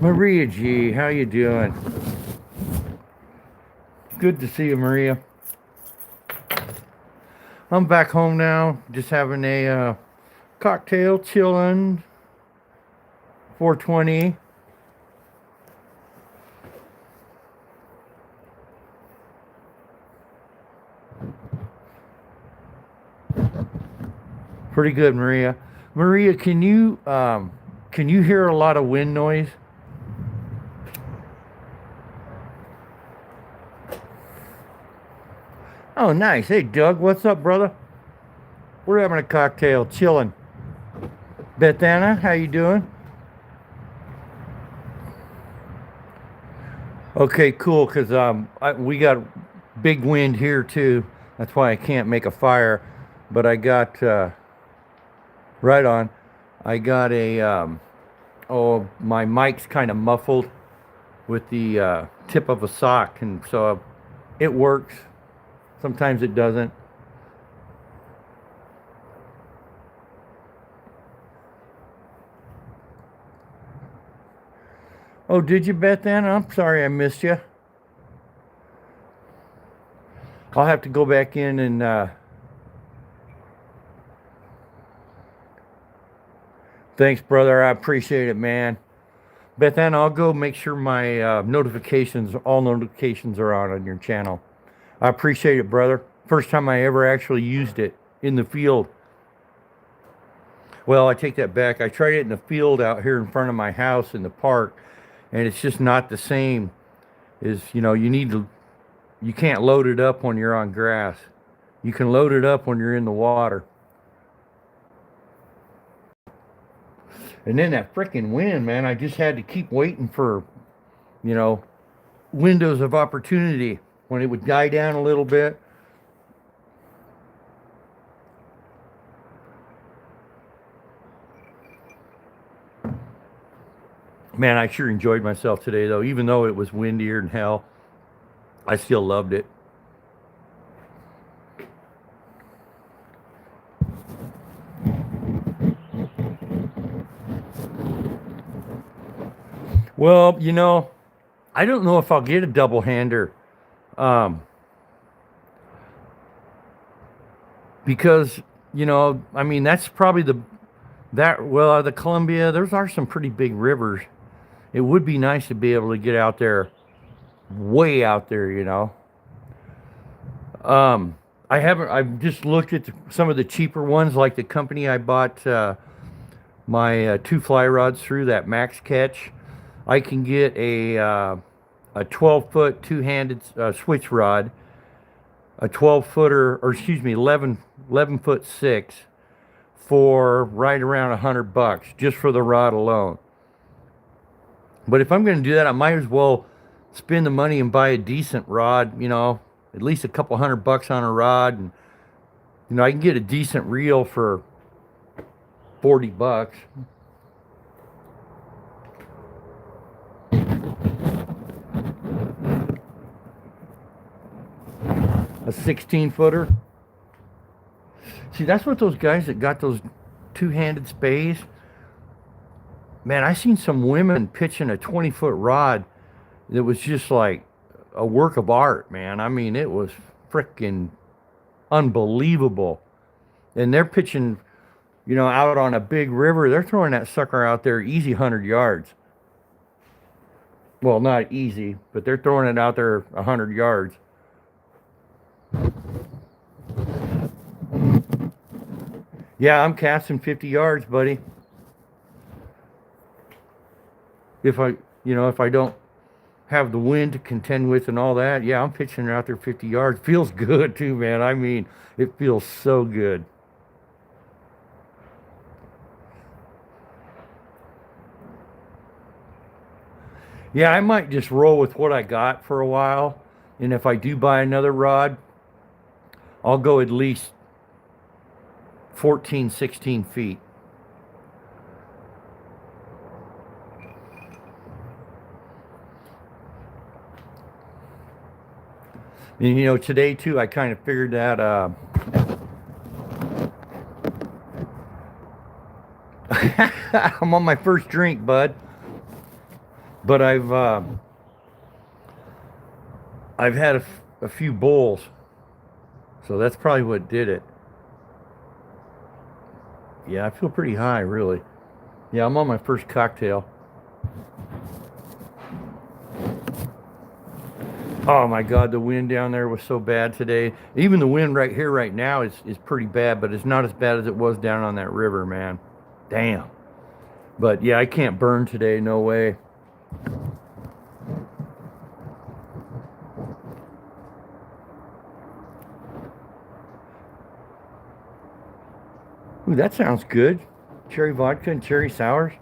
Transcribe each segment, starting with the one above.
Maria G, how you doing? Good to see you, Maria. I'm back home now, just having a cocktail, chilling, 420. Pretty good, Maria. Maria, can you hear a lot of wind noise? Oh, nice. Hey, Doug, what's up, brother? We're having a cocktail, chilling. Bethana, how you doing? Okay, cool. Cause we got big wind here too. That's why I can't make a fire. But I got right on. I got a oh, my mic's kind of muffled with the tip of a sock, and so it works. Sometimes it doesn't. Oh, did you, Beth Ann? I'm sorry I missed you. I'll have to go back in and thanks, brother. I appreciate it, man. Beth Ann, I'll go make sure my all notifications are on your channel. I appreciate it, brother. First time I ever actually used it in the field. Well, I take that back. I tried it in the field out here in front of my house in the park, and it's just not the same. You can't load it up when you're on grass. You can load it up when you're in the water. And then that freaking wind, man, I just had to keep waiting for, you know, windows of opportunity when it would die down a little bit. Man, I sure enjoyed myself today, though. Even though it was windier than hell, I still loved it. Well, I don't know if I'll get a double hander, um, because I mean, that's probably the Columbia. Those are some pretty big rivers. It would be nice to be able to get out there, way out there. I haven't. I've just looked at some of the cheaper ones, like the company I bought my two fly rods through, that Max Catch. I can get a 12-foot two-handed switch rod, a 12-footer, or excuse me, 11 foot six, for right around $100 just for the rod alone. But if I'm going to do that, I might as well spend the money and buy a decent rod. At least a couple $100 on a rod, and I can get a decent reel for $40. A 16-footer. See, that's what those guys that got those two-handed spays. Man, I seen some women pitching a 20-foot rod that was just like a work of art, man. I mean, it was freaking unbelievable. And they're pitching, out on a big river. They're throwing that sucker out there easy 100 yards. Well, not easy, but they're throwing it out there 100 yards. Yeah, I'm casting 50 yards, buddy. If I don't have the wind to contend with and all that, yeah, I'm pitching it out there 50 yards. Feels good too, man. I mean, it feels so good. Yeah, I might just roll with what I got for a while. And if I do buy another rod, I'll go at least 14, 16 feet. And today too, I kind of figured that I'm on my first drink, bud. But I've had a few bowls, so that's probably what did it. Yeah, I feel pretty high, really. Yeah, I'm on my first cocktail. Oh my God, the wind down there was so bad today. Even the wind right here, right now, is pretty bad, but it's not as bad as it was down on that river, man. Damn. But yeah, I can't burn today, no way. Ooh, that sounds good. Cherry vodka and cherry sours.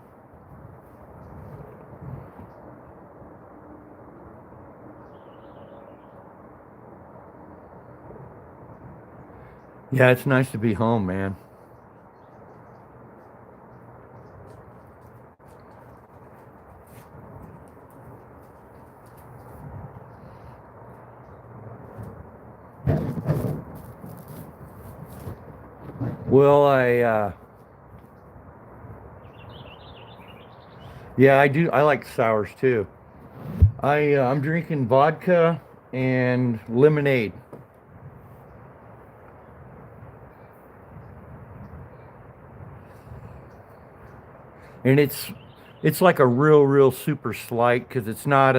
Yeah, it's nice to be home, man. Well, yeah, I do. I like sours too. I'm drinking vodka and lemonade, and it's like a real super slight because it's not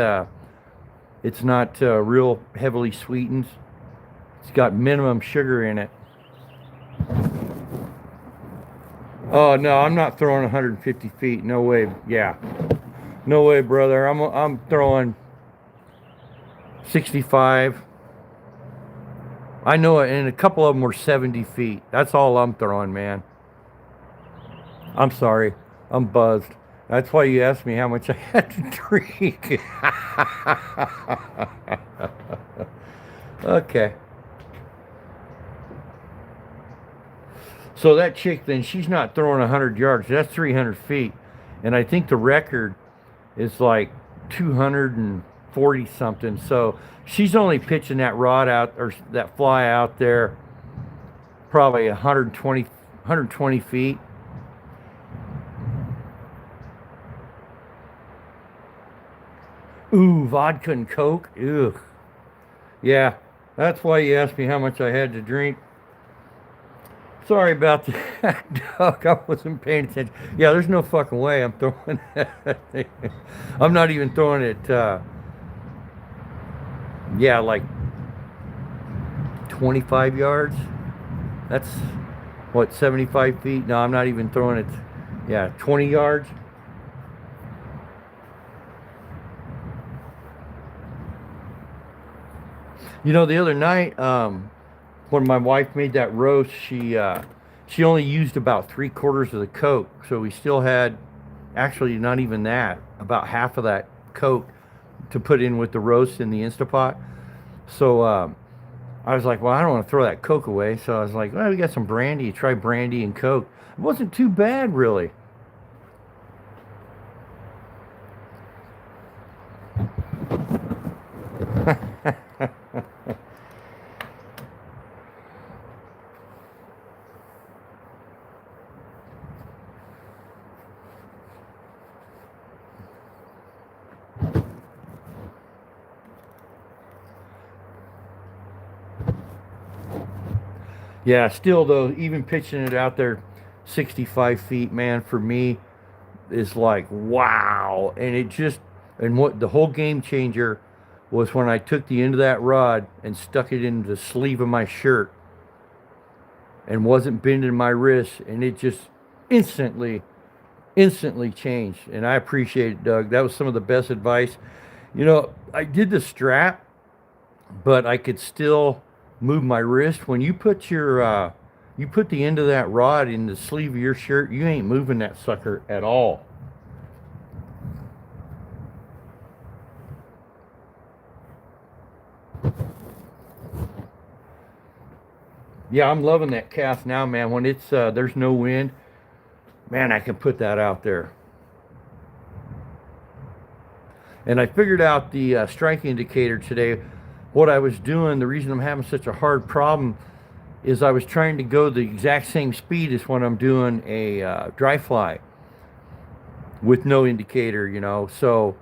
real heavily sweetened. It's got minimum sugar in it. Oh no, I'm not throwing 150 feet. No way. Yeah, no way, brother. I'm throwing 65. I know it, and a couple of them were 70 feet. That's all I'm throwing, man. I'm sorry. I'm buzzed. That's why you asked me how much I had to drink. Okay. So that chick, then she's not throwing 100 yards. That's 300 feet. And I think the record is like 240 something. So she's only pitching that rod out or that fly out there probably 120 feet. Ooh, vodka and Coke. Ugh. Yeah, that's why you asked me how much I had to drink. Sorry about that, Doug. I wasn't paying attention. Yeah, there's no fucking way I'm throwing that thing. I'm not even throwing it, yeah, like 25 yards. That's, what, 75 feet? No, I'm not even throwing it. Yeah, 20 yards. You know, the other night, when my wife made that roast, she only used about three-quarters of the Coke, so we still had, actually not even that, about half of that Coke to put in with the roast in the Instapot. So I was like, well, I don't want to throw that Coke away. So I was like, well, we got some brandy. Try brandy and Coke. It wasn't too bad, really. Yeah, still though, even pitching it out there 65 feet, man, for me is like wow. And it just, and what the whole game changer was when I took the end of that rod and stuck it into the sleeve of my shirt and wasn't bending my wrist, and it just instantly, instantly changed. And I appreciate it, Doug. That was some of the best advice. You know, I did the strap, but I could still move my wrist. When you put the end of that rod in the sleeve of your shirt, you ain't moving that sucker at all. Yeah, I'm loving that cast now, man. When it's there's no wind, man, I can put that out there. And I figured out the strike indicator today. What I was doing, the reason I'm having such a hard problem is I was trying to go the exact same speed as when I'm doing a dry fly with no indicator, you know. So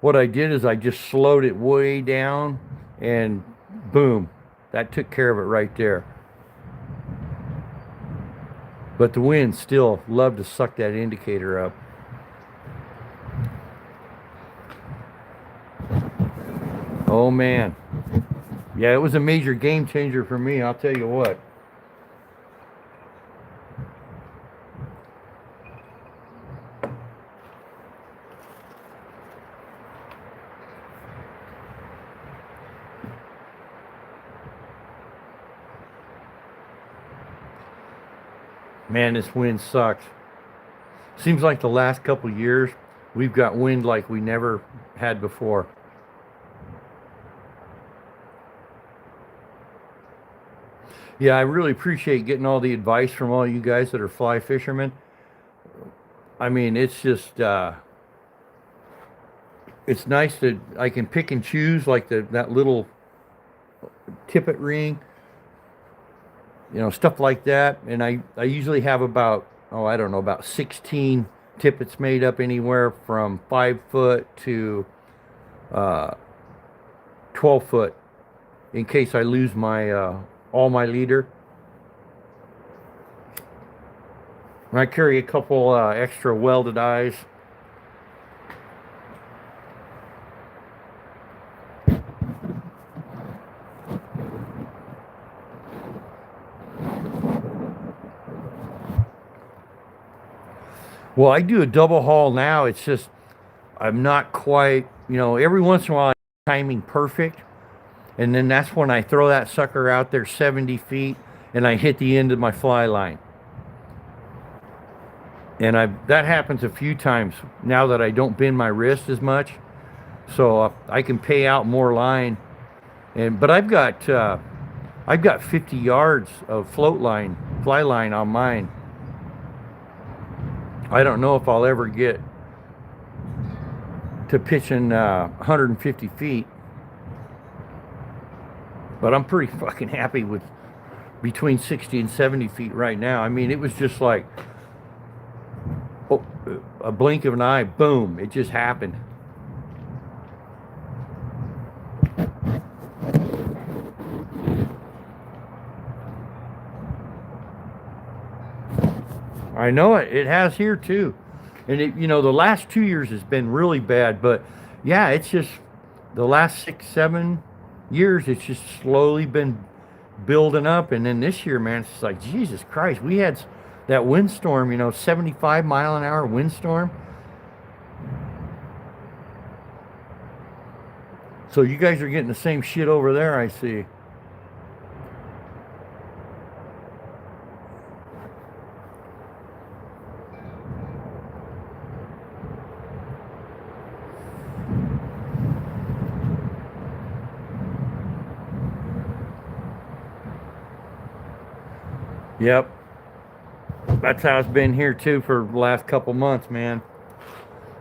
what I did is I just slowed it way down, and boom, that took care of it right there. But the wind still loved to suck that indicator up. Oh man. Yeah, it was a major game changer for me, I'll tell you what. Man, this wind sucks. Seems like the last couple years we've got wind like we never had before. Yeah, I really appreciate getting all the advice from all you guys that are fly fishermen. I mean, it's just it's nice that I can pick and choose like that little tippet ring, stuff like that. And I usually have about, oh, I don't know, about 16 tippets made up anywhere from 5 foot to uh, 12 foot in case I lose my all my leader. And I carry a couple extra welded eyes. Well, I do a double haul now. It's just I'm not quite, every once in a while I'm timing perfect. And then that's when I throw that sucker out there 70 feet and I hit the end of my fly line. And that happens a few times now that I don't bend my wrist as much. So I can pay out more line. But I've got 50 yards of float line, fly line on mine. I don't know if I'll ever get to pitching 150 feet, but I'm pretty fucking happy with between 60 and 70 feet right now. I mean, it was just like, oh, a blink of an eye, boom, it just happened. I know it has here too. And the last 2 years has been really bad, but yeah, it's just the last 6, 7 years, it's just slowly been building up. And then this year, man, it's like, Jesus Christ, we had that windstorm, 75-mile-an-hour windstorm. So you guys are getting the same shit over there, I see. Yep. That's how it's been here too for the last couple months, man.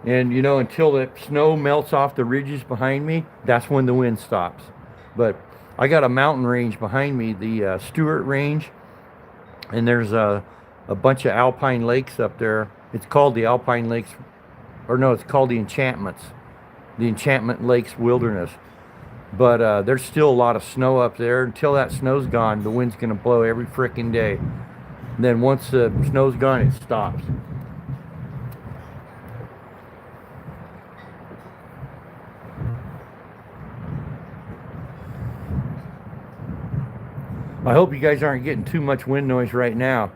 And until the snow melts off the ridges behind me, that's when the wind stops. But I got a mountain range behind me, the Stewart Range, and there's a bunch of alpine lakes up there. It's called the Alpine Lakes, or no, it's called the Enchantment Lakes Wilderness. But there's still a lot of snow up there. Until that snow's gone, the wind's gonna blow every frickin' day. And then once the snow's gone, it stops. I hope you guys aren't getting too much wind noise right now.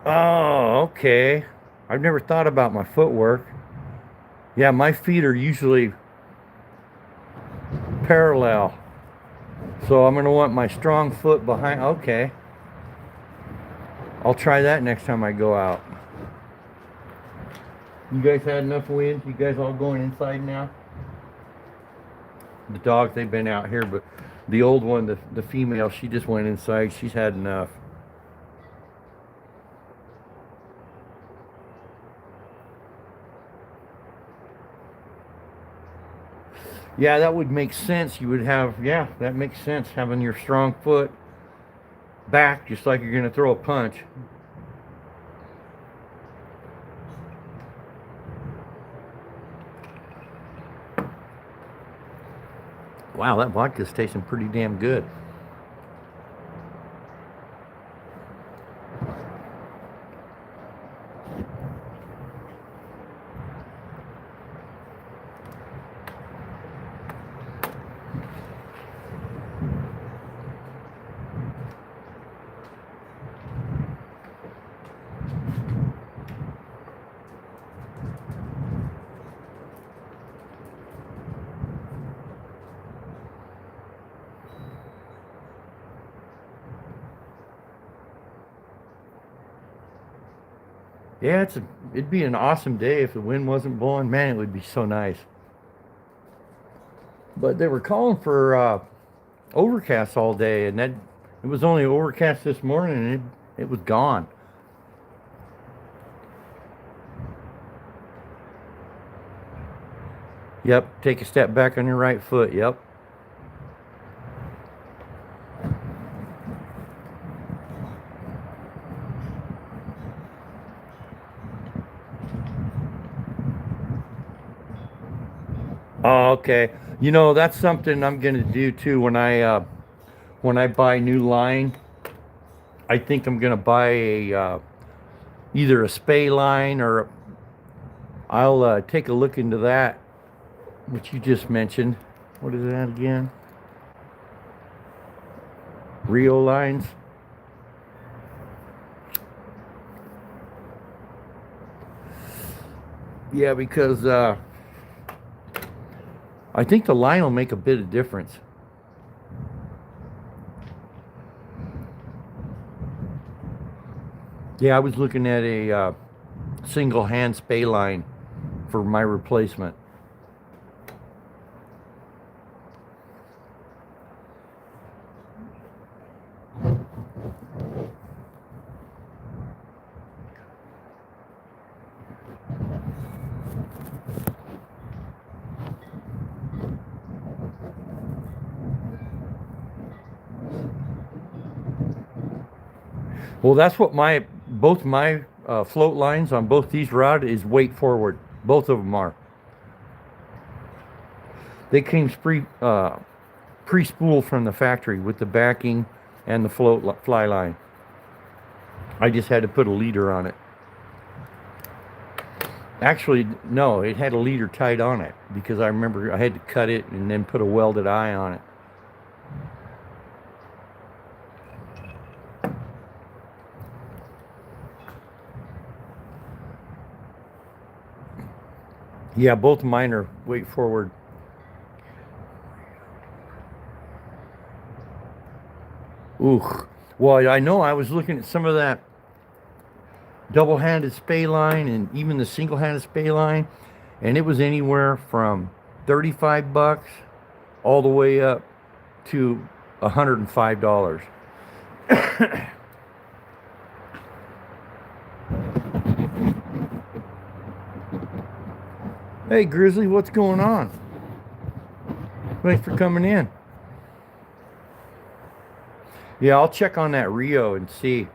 Oh, okay. I've never thought about my footwork. Yeah, my feet are usually parallel. So I'm going to want my strong foot behind. Okay. I'll try that next time I go out. You guys had enough wind? You guys all going inside now? The dogs, they've been out here, but the old one, the female, she just went inside. She's had enough. Yeah, that would make sense. You would have, yeah, that makes sense. Having your strong foot back just like you're going to throw a punch. Wow, that vodka's tasting pretty damn good. Yeah, it'd be an awesome day if the wind wasn't blowing. Man, it would be so nice. But they were calling for overcast all day, and that it was only overcast this morning, and it was gone. Yep, take a step back on your right foot. Yep. Oh, okay. You know, that's something I'm gonna do too when I buy new line. I think I'm gonna buy a either a spay line or I'll take a look into that, which you just mentioned. What is that again? Rio lines. Yeah, because I think the line will make a bit of difference. Yeah, I was looking at a single hand spay line for my replacement. Well, that's what my both my float lines on both these rod is weight forward. Both of them are. They came pre-spooled from the factory with the backing and the fly line. I just had to put a leader on it. Actually, no, it had a leader tied on it because I remember I had to cut it and then put a welded eye on it. Yeah, both mine are weight forward. Ooh. Well, I know I was looking at some of that double-handed spay line and even the single-handed spay line, and it was anywhere from 35 bucks all the way up to $105. Hey Grizzly, what's going on? Thanks for coming in. Yeah, I'll check on that Rio and see.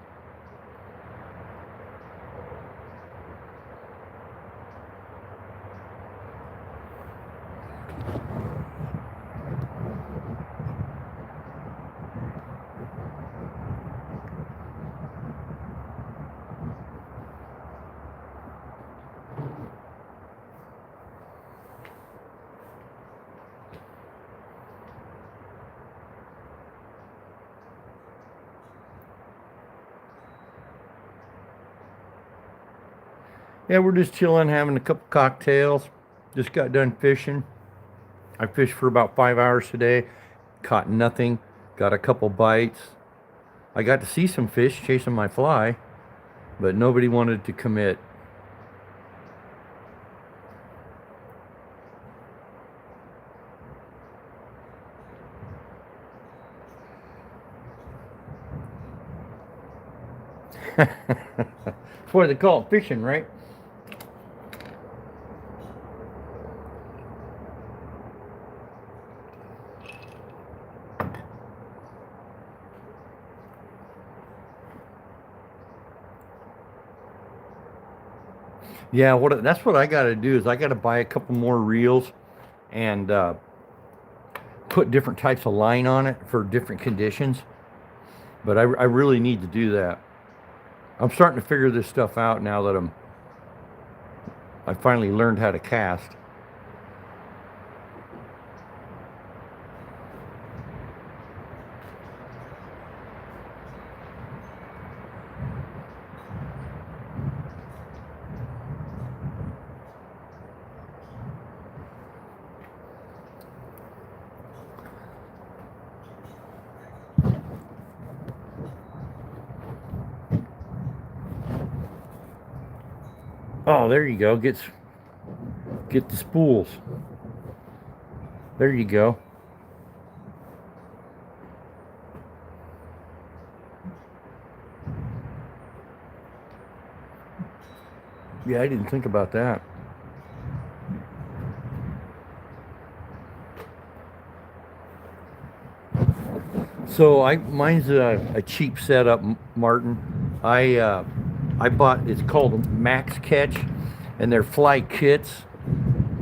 Yeah, we're just chilling, having a couple cocktails. Just got done fishing. I fished for about 5 hours today. Caught nothing. Got a couple bites. I got to see some fish chasing my fly, but nobody wanted to commit. That's what they call it, fishing, right? Yeah, that's what I got to do is I got to buy a couple more reels and put different types of line on it for different conditions. But I really need to do that. I'm starting to figure this stuff out now that I finally learned how to cast. Oh, there you go. Get the spools. There you go. Yeah, I didn't think about that. So mine's a cheap setup, Martin. I bought, it's called Max Catch, and they're fly kits,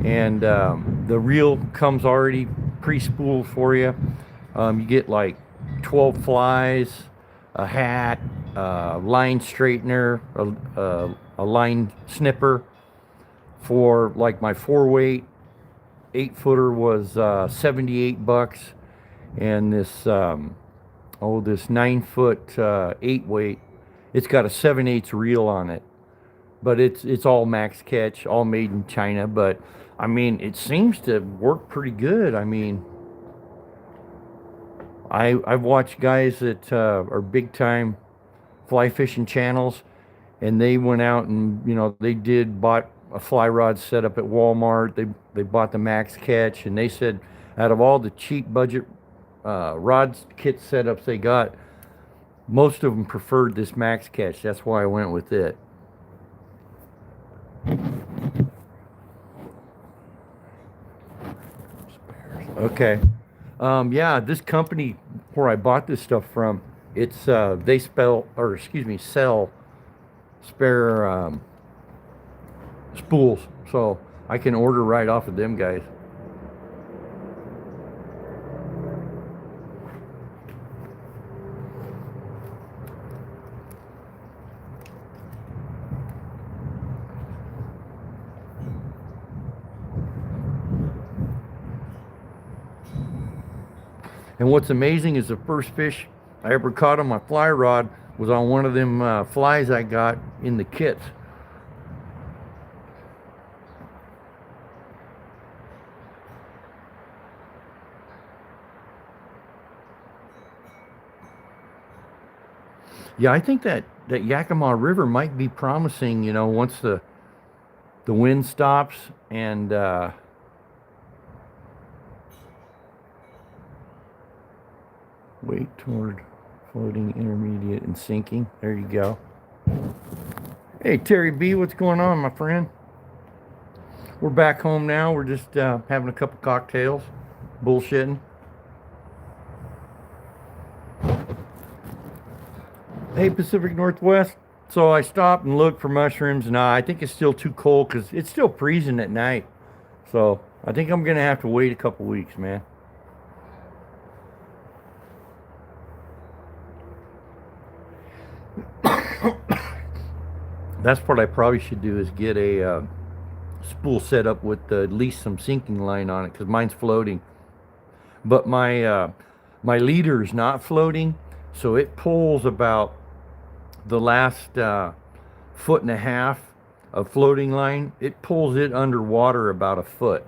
and the reel comes already pre-spooled for you. You get like 12 flies, a hat, a line straightener, a line snipper. For like my 4 weight 8 footer was $78, and this 9 foot 8 weight, it's got a 7/8 reel on it, but it's all Max Catch, all made in China. But I mean, it seems to work pretty good. I mean, I've watched guys that are big time fly fishing channels, and they went out and they bought a fly rod set up at Walmart. They bought the Max Catch, and they said out of all the cheap budget rod kit setups they got, most of them preferred this Max Catch. That's why I went with it. Okay. Yeah, this company where I bought this stuff from, it's they sell spare spools, so I can order right off of them guys. And what's amazing is the first fish I ever caught on my fly rod was on one of them flies I got in the kits. Yeah, I think that Yakima River might be promising. Once the wind stops and weight toward floating, intermediate, and sinking. There you go. Hey, Terry B, what's going on, my friend? We're back home now. We're just having a couple cocktails, bullshitting. Hey, Pacific Northwest. So I stopped and looked for mushrooms, and I think it's still too cold because it's still freezing at night. So I think I'm going to have to wait a couple weeks, man. That's what I probably should do is get a spool set up with at least some sinking line on it because mine's floating. But my leader is not floating, so it pulls about the last foot and a half of floating line. It pulls it underwater about a foot.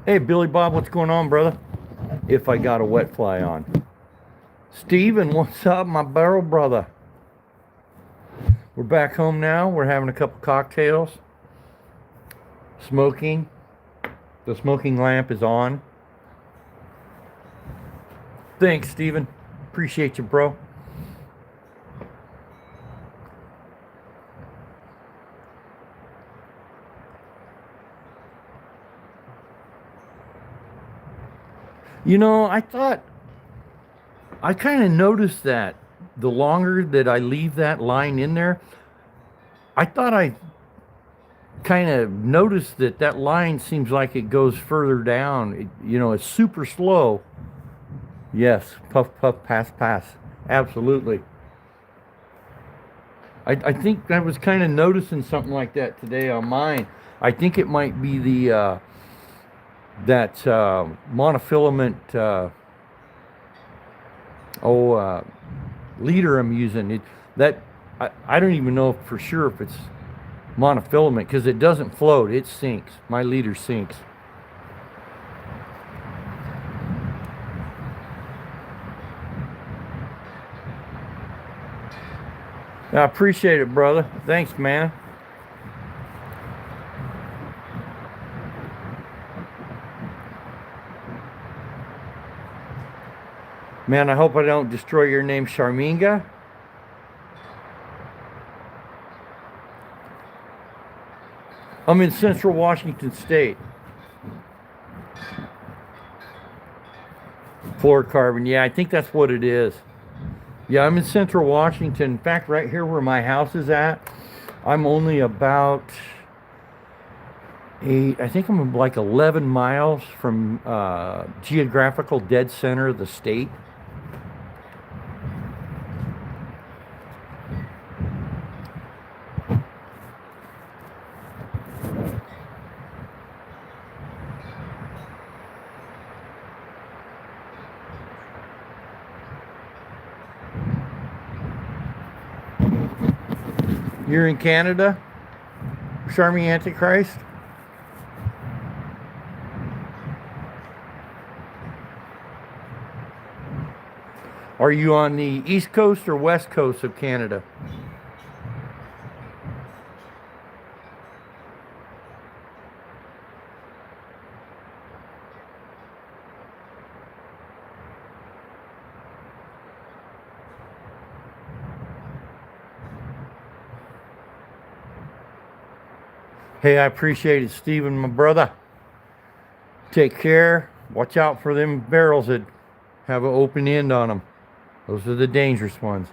Hey, Billy Bob, what's going on, brother? If I got a wet fly on. Steven, what's up, my barrel brother? We're back home now. We're having a couple cocktails. Smoking. The smoking lamp is on. Thanks, Steven. Appreciate you, bro. I kind of noticed that the longer that I leave that line in there, I thought I kind of noticed that that line seems like it goes further down. It's super slow. Yes, puff, puff, pass, pass. Absolutely. I think I was kind of noticing something like that today on mine. I think it might be that monofilament leader I'm using. I don't even know for sure if it's monofilament because it doesn't float. It sinks. My leader sinks. I appreciate it, brother. Thanks, man. Man, I hope I don't destroy your name, Charminga. I'm in Central Washington State. Fluorocarbon. Yeah, I think that's what it is. Yeah, I'm in Central Washington. In fact, right here where my house is at, I'm only about I think I'm like 11 miles from geographical dead center of the state. You're in Canada, Charmy Antichrist? Are you on the east coast or west coast of Canada? Hey, I appreciate it, Stephen, my brother. Take care. Watch out for them barrels that have an open end on them. Those are the dangerous ones.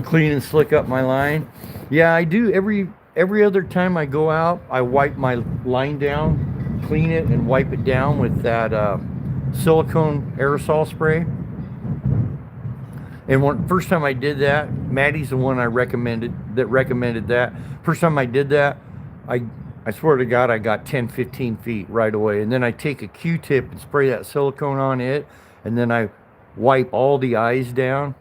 Clean and slick up my line. Yeah, I do. Every other time I go out, I wipe my line down, clean it, and wipe it down with that silicone aerosol spray. And first time I did that, Maddie's the one I recommended that. First time I did that, I swear to God, I got 10, 15 feet right away. And then I take a Q-tip and spray that silicone on it, and then I wipe all the eyes down.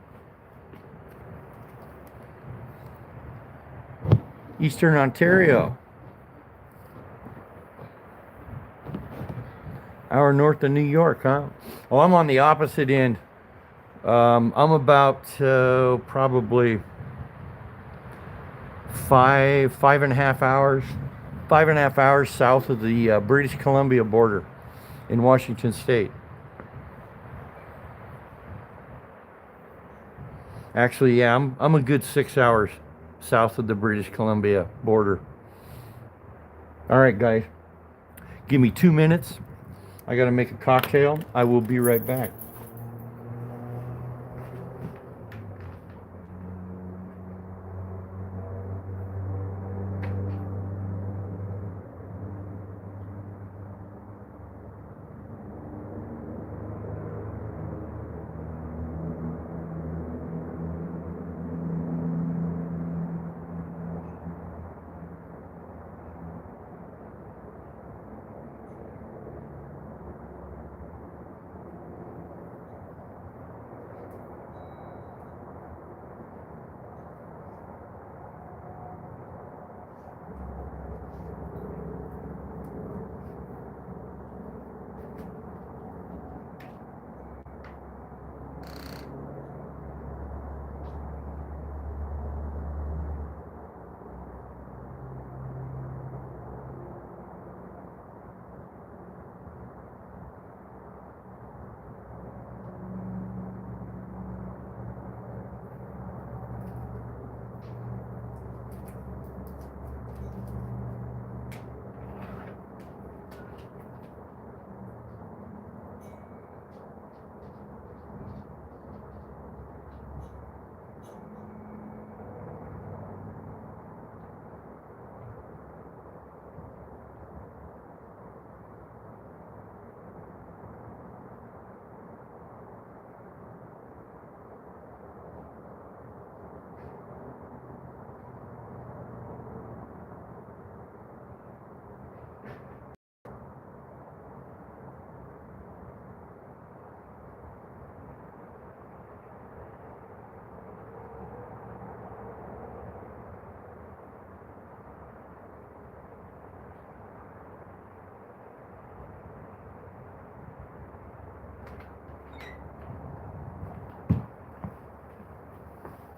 Eastern Ontario. Hour north of New York, huh? Oh, I'm on the opposite end. I'm about probably 5.5 hours, 5.5 hours south of the British Columbia border in Washington State. Actually, yeah, I'm a good 6 hours south of the British Columbia border. All right, guys, give me 2 minutes. I got to make a cocktail. I will be right back.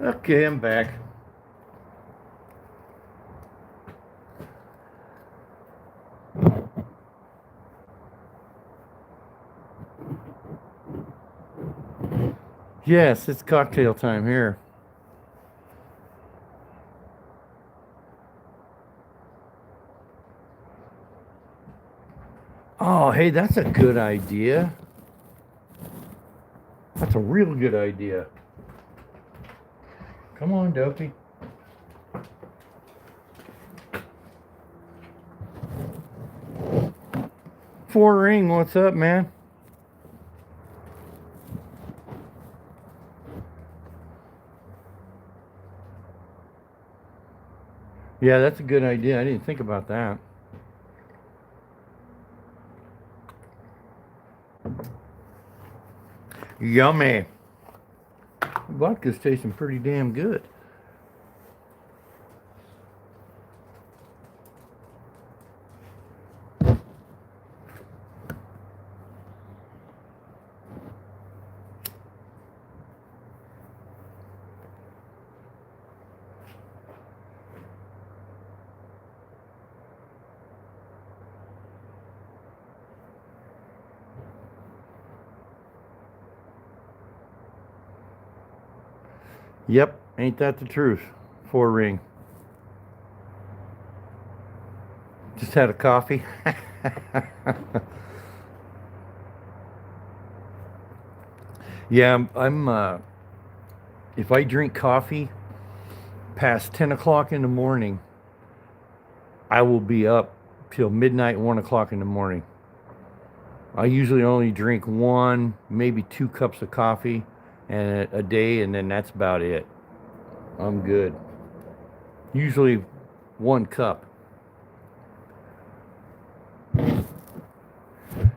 Okay, I'm back. Yes, it's cocktail time here. Oh, hey, that's a good idea. That's a real good idea. Come on, Dopey. Four Ring, what's up, man? Yeah, that's a good idea. I didn't think about that. Yummy. Vodka's tasting pretty damn good. Yep, ain't that the truth? Four Ring. Just had a coffee. Yeah, if I drink coffee past 10 o'clock in the morning, I will be up till midnight, 1 o'clock in the morning. I usually only drink one, maybe 2 cups of coffee and a day, and then that's about it. I'm good. Usually 1 cup.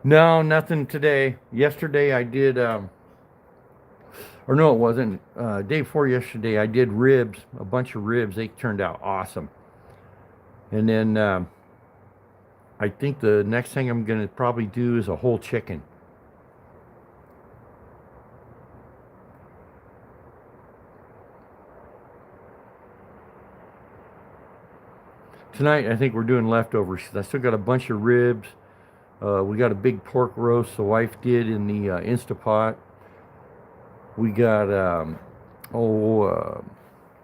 No, nothing today. Yesterday I did, or no, it wasn't. Day before yesterday I did ribs, a bunch of ribs. They turned out awesome. And then I think the next thing I'm gonna probably do is a whole chicken. Tonight I think we're doing leftovers. I still got a bunch of ribs. We got a big pork roast the wife did in the Instapot. We got what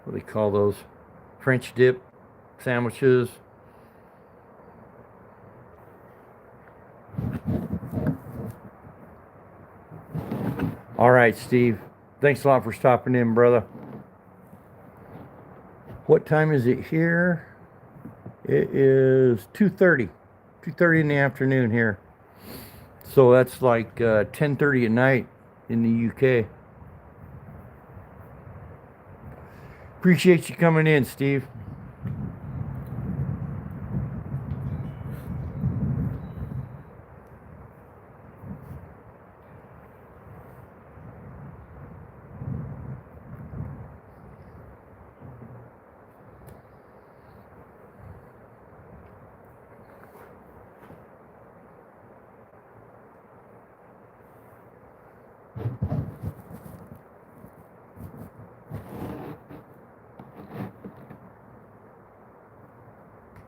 do they call those? French dip sandwiches. All right, Steve. Thanks a lot for stopping in, brother. What time is it here? It is 2:30. 2:30 in the afternoon here. So that's like 10:30 at night in the UK. Appreciate you coming in, Steve.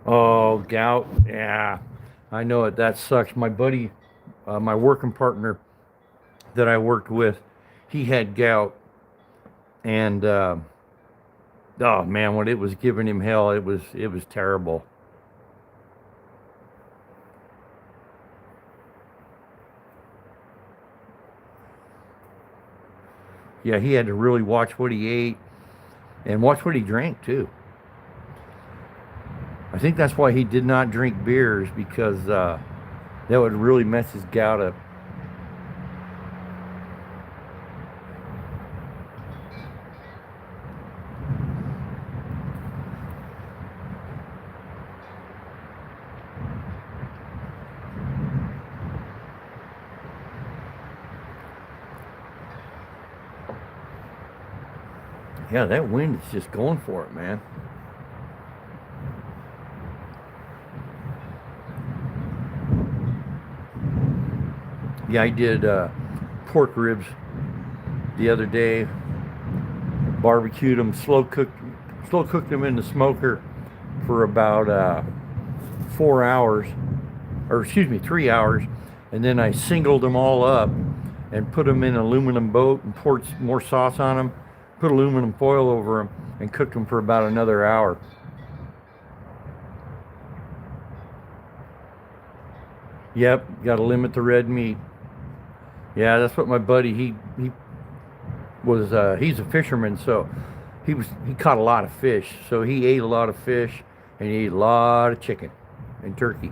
Oh, gout. Yeah, I know it. That sucks. My buddy, my working partner that I worked with, he had gout, and oh man, when it was giving him hell, it was terrible. Yeah, he had to really watch what he ate and watch what he drank too. I think that's why he did not drink beers because that would really mess his gout up. Yeah, that wind is just going for it, man. Yeah, I did pork ribs the other day. Barbecued them, slow cooked them in the smoker for about 4 hours, or excuse me, 3 hours, and then I singled them all up and put them in an aluminum boat and poured more sauce on them, put aluminum foil over them, and cooked them for about another hour. Yep, got to limit the red meat. Yeah, that's what my buddy he was. He's a fisherman, so he caught a lot of fish. So he ate a lot of fish, and he ate a lot of chicken and turkey.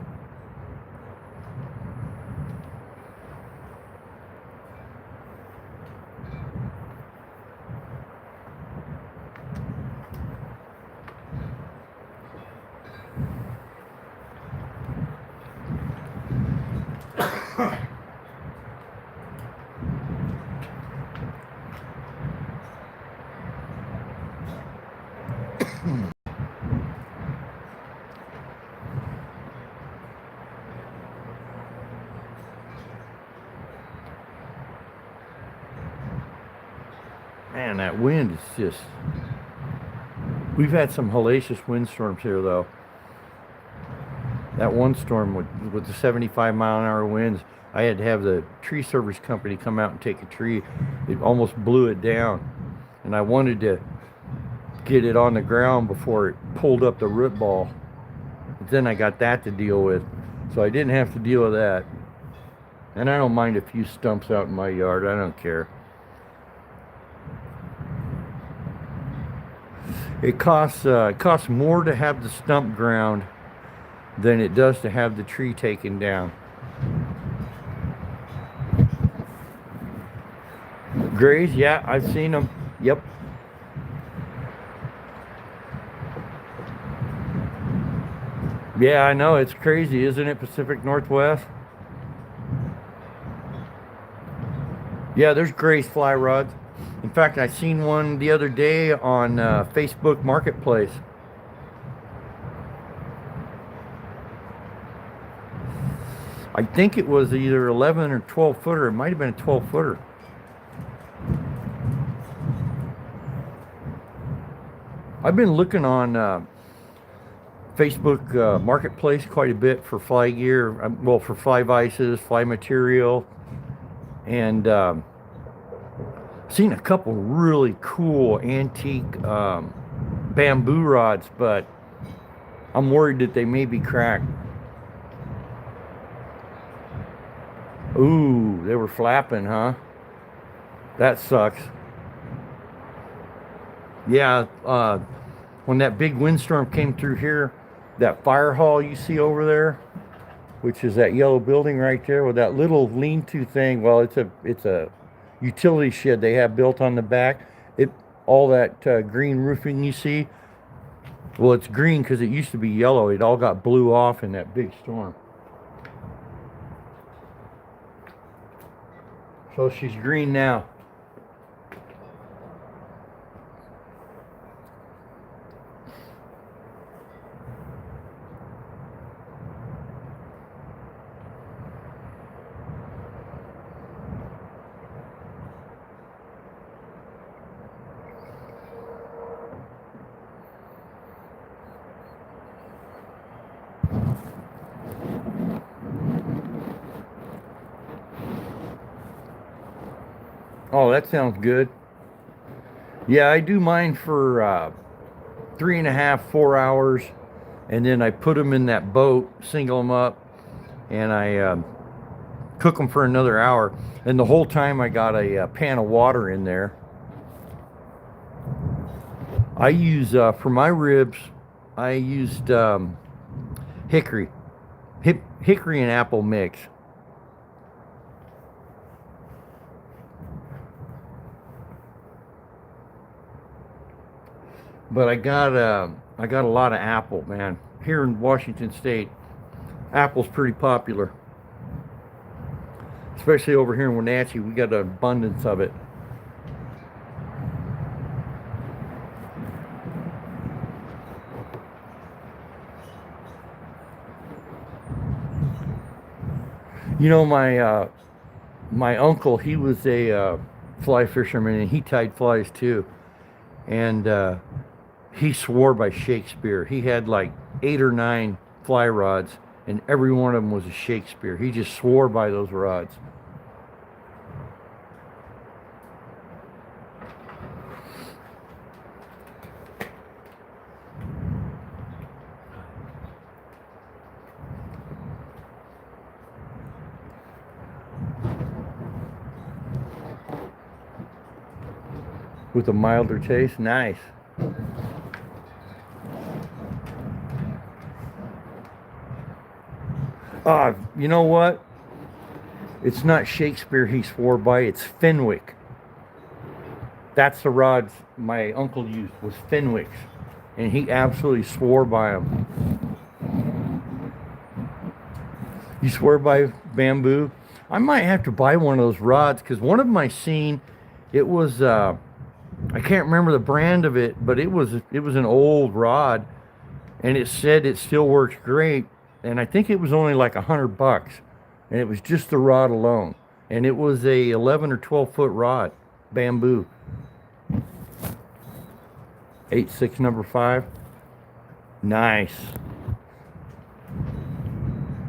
Man, that wind is just. We've had some hellacious windstorms here, though. That one storm with the 75-mile-an-hour winds, I had to have the tree service company come out and take a tree. It almost blew it down, and I wanted to get it on the ground before it pulled up the root ball. But then I got that to deal with, so I didn't have to deal with that. And I don't mind a few stumps out in my yard. I don't care. It costs more to have the stump ground than it does to have the tree taken down. Grays, yeah, I've seen them. Yep. Yeah, I know, it's crazy, isn't it, Pacific Northwest? Yeah, there's Gray's fly rods. In fact, I seen one the other day on Facebook Marketplace. I think it was either 11 or 12 footer. It might have been a 12 footer. I've been looking on Facebook Marketplace quite a bit for fly gear, well, for fly vices, fly material, and seen a couple really cool antique bamboo rods, but I'm worried that they may be cracked. Ooh, they were flapping, huh? That sucks. Yeah, when that big windstorm came through here, that fire hall you see over there, which is that yellow building right there with that little lean-to thing. Well, it's a utility shed they have built on the back. All that green roofing you see. Well, it's green because it used to be yellow. It all got blew off in that big storm. So she's green now. Oh, that sounds good. Yeah, I do mine for 3.5, 4 hours, and then I put them in that boat, single them up, and I cook them for another hour. And the whole time I got a pan of water in there. I use for my ribs, I used hickory, hickory and apple mix. But I got a lot of apple, man. Here in Washington State, apple's pretty popular, especially over here in Wenatchee. We got an abundance of it. You know, my uncle, he was a fly fisherman, and he tied flies too. and he swore by Shakespeare. He had like 8 or 9 fly rods, and every one of them was a Shakespeare. He just swore by those rods. With a milder taste, nice. You know what? It's not Shakespeare he swore by, it's Fenwick. That's the rods my uncle used, was Fenwick's. And he absolutely swore by them. You swear by bamboo? I might have to buy one of those rods because one of them I seen, it was I can't remember the brand of it, but it was an old rod, and it said it still works great, and I think it was only like $100, and it was just the rod alone, and it was a 11 or 12 foot rod, bamboo, 8/6 number 5. Nice.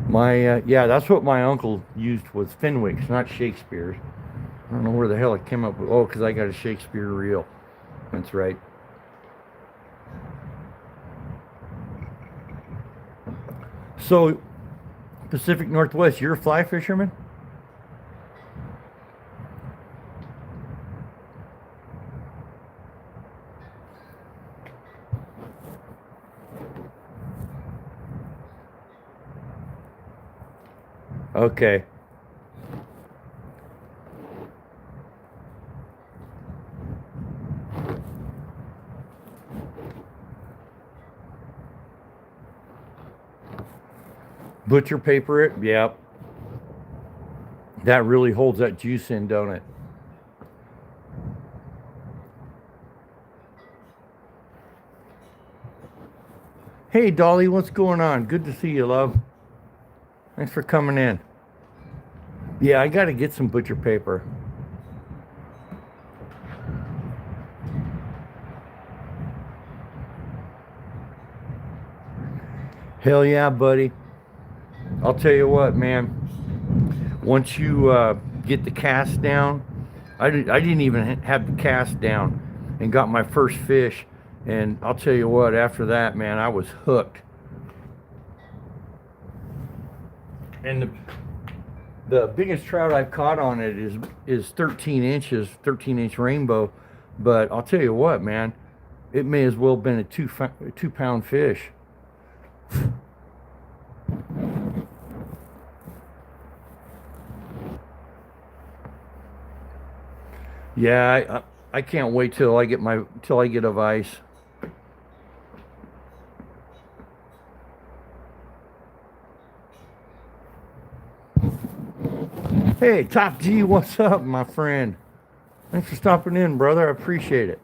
My yeah, that's what my uncle used, was Fenwick's, not Shakespeare's. I don't know where the hell it came up with. Oh, because I got a Shakespeare reel. That's right. So, Pacific Northwest, you're a fly fisherman? Okay. Butcher paper it? Yep. That really holds that juice in, don't it? Hey, Dolly, what's going on? Good to see you, love. Thanks for coming in. Yeah, I got to get some butcher paper. Hell yeah, buddy. I'll tell you what, man. Once you get the cast down, I didn't even have the cast down and got my first fish. And I'll tell you what, after that, man, I was hooked. And the biggest trout I've caught on it is 13 inches, 13-inch rainbow. But I'll tell you what, man, it may as well have been a 2 pound fish. Yeah, I can't wait till I get a vise. Hey, Top G, what's up, my friend? Thanks for stopping in, brother. I appreciate it.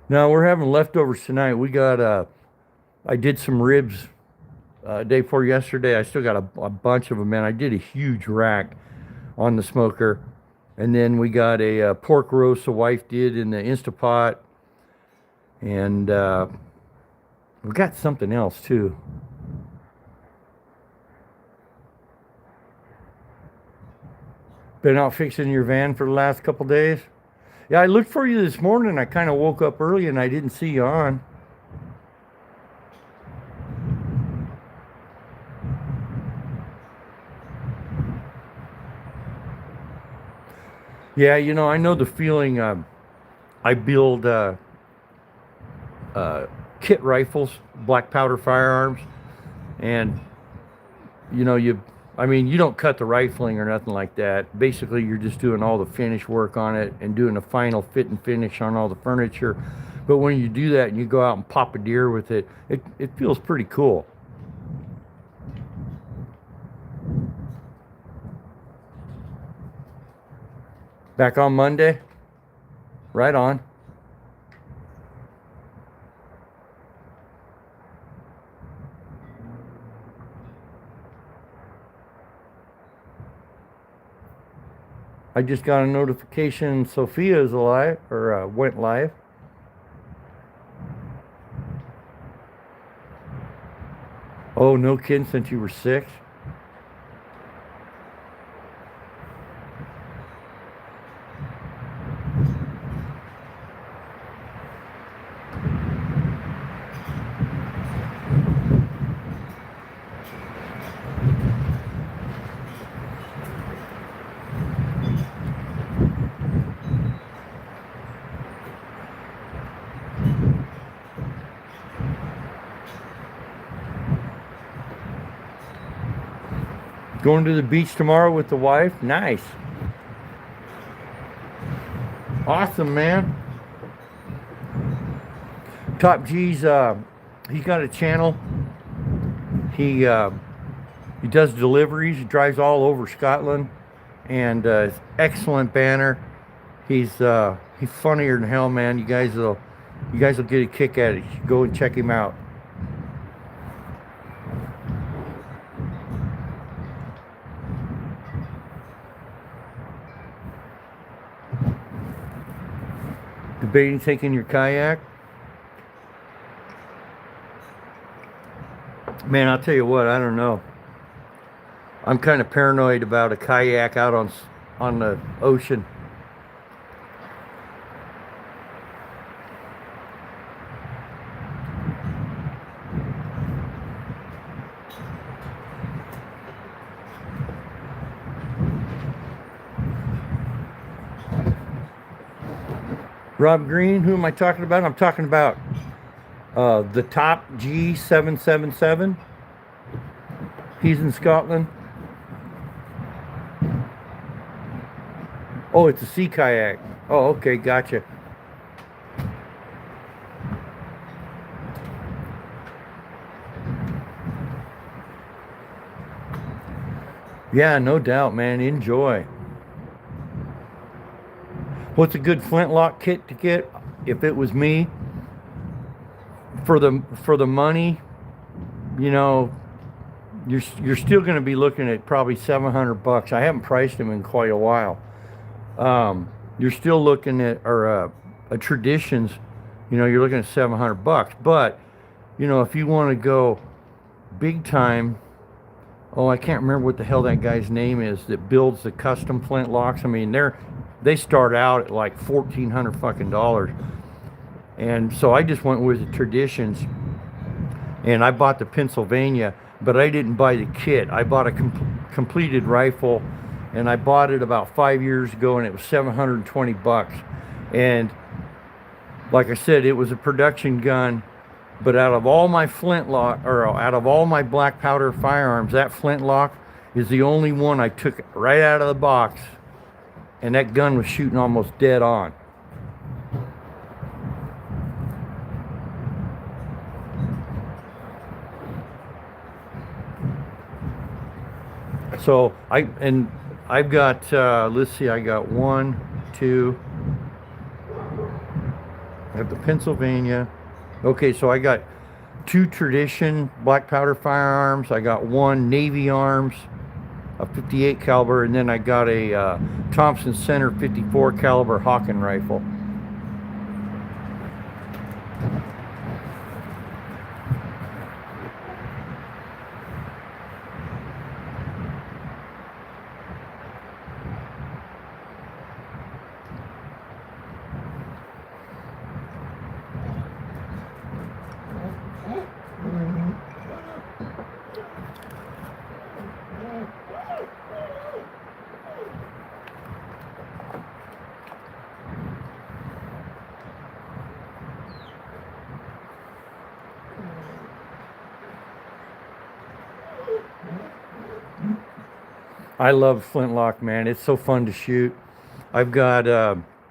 Now we're having leftovers tonight. I did some ribs day before yesterday. I still got a bunch of them, man. I did a huge rack on the smoker, and then we got a pork roast the wife did in the Instapot, and we got something else too. Been out fixing your van for the last couple days. Yeah, I looked for you this morning. I kind of woke up early and I didn't see you on. Yeah, I know the feeling. I build uh, kit rifles, black powder firearms, and I mean, you don't cut the rifling or nothing like that. Basically, you're just doing all the finish work on it and doing the final fit and finish on all the furniture. But when you do that and you go out and pop a deer with it, it feels pretty cool. Back on Monday? Right on. I just got a notification Sophia is alive or went live. Oh, no kidding, since you were 6? Going to the beach tomorrow with the wife? Nice. Awesome, man. Top G's, he's got a channel. He does deliveries. He drives all over Scotland, and excellent banner. He's funnier than hell, man. You guys will get a kick at it. Go and check him out. Debating taking your kayak? Man, I'll tell you what, I don't know. I'm kind of paranoid about a kayak out on the ocean. Rob Green, who am I talking about? I'm talking about the Top G777. He's in Scotland. Oh, it's a sea kayak. Oh, okay, gotcha. Yeah, no doubt, man. Enjoy. What's a good flintlock kit to get? If it was me, for the money, you know, you're still going to be looking at probably $700. I haven't priced them in quite a while. You're still looking at a Traditions, you know, you're looking at $700. But you know, if you want to go big time, oh, I can't remember what the hell that guy's name is that builds the custom flintlocks. I mean, they start out at like $1,400 fucking dollars. And so I just went with the Traditions, and I bought the Pennsylvania, but I didn't buy the kit. I bought a completed rifle, and I bought it about 5 years ago, and it was $720. And like I said, it was a production gun, but out of all my flintlock, or out of all my black powder firearms, that flintlock is the only one I took right out of the box, and that gun was shooting almost dead on. So I've got let's see, I got one, two. I have the Pennsylvania. Okay, so I got 2 Tradition black powder firearms. I got 1 Navy Arms, a 58 caliber, and then I got a Thompson Center 54 caliber Hawken rifle. I love flintlock, man. It's so fun to shoot. I've got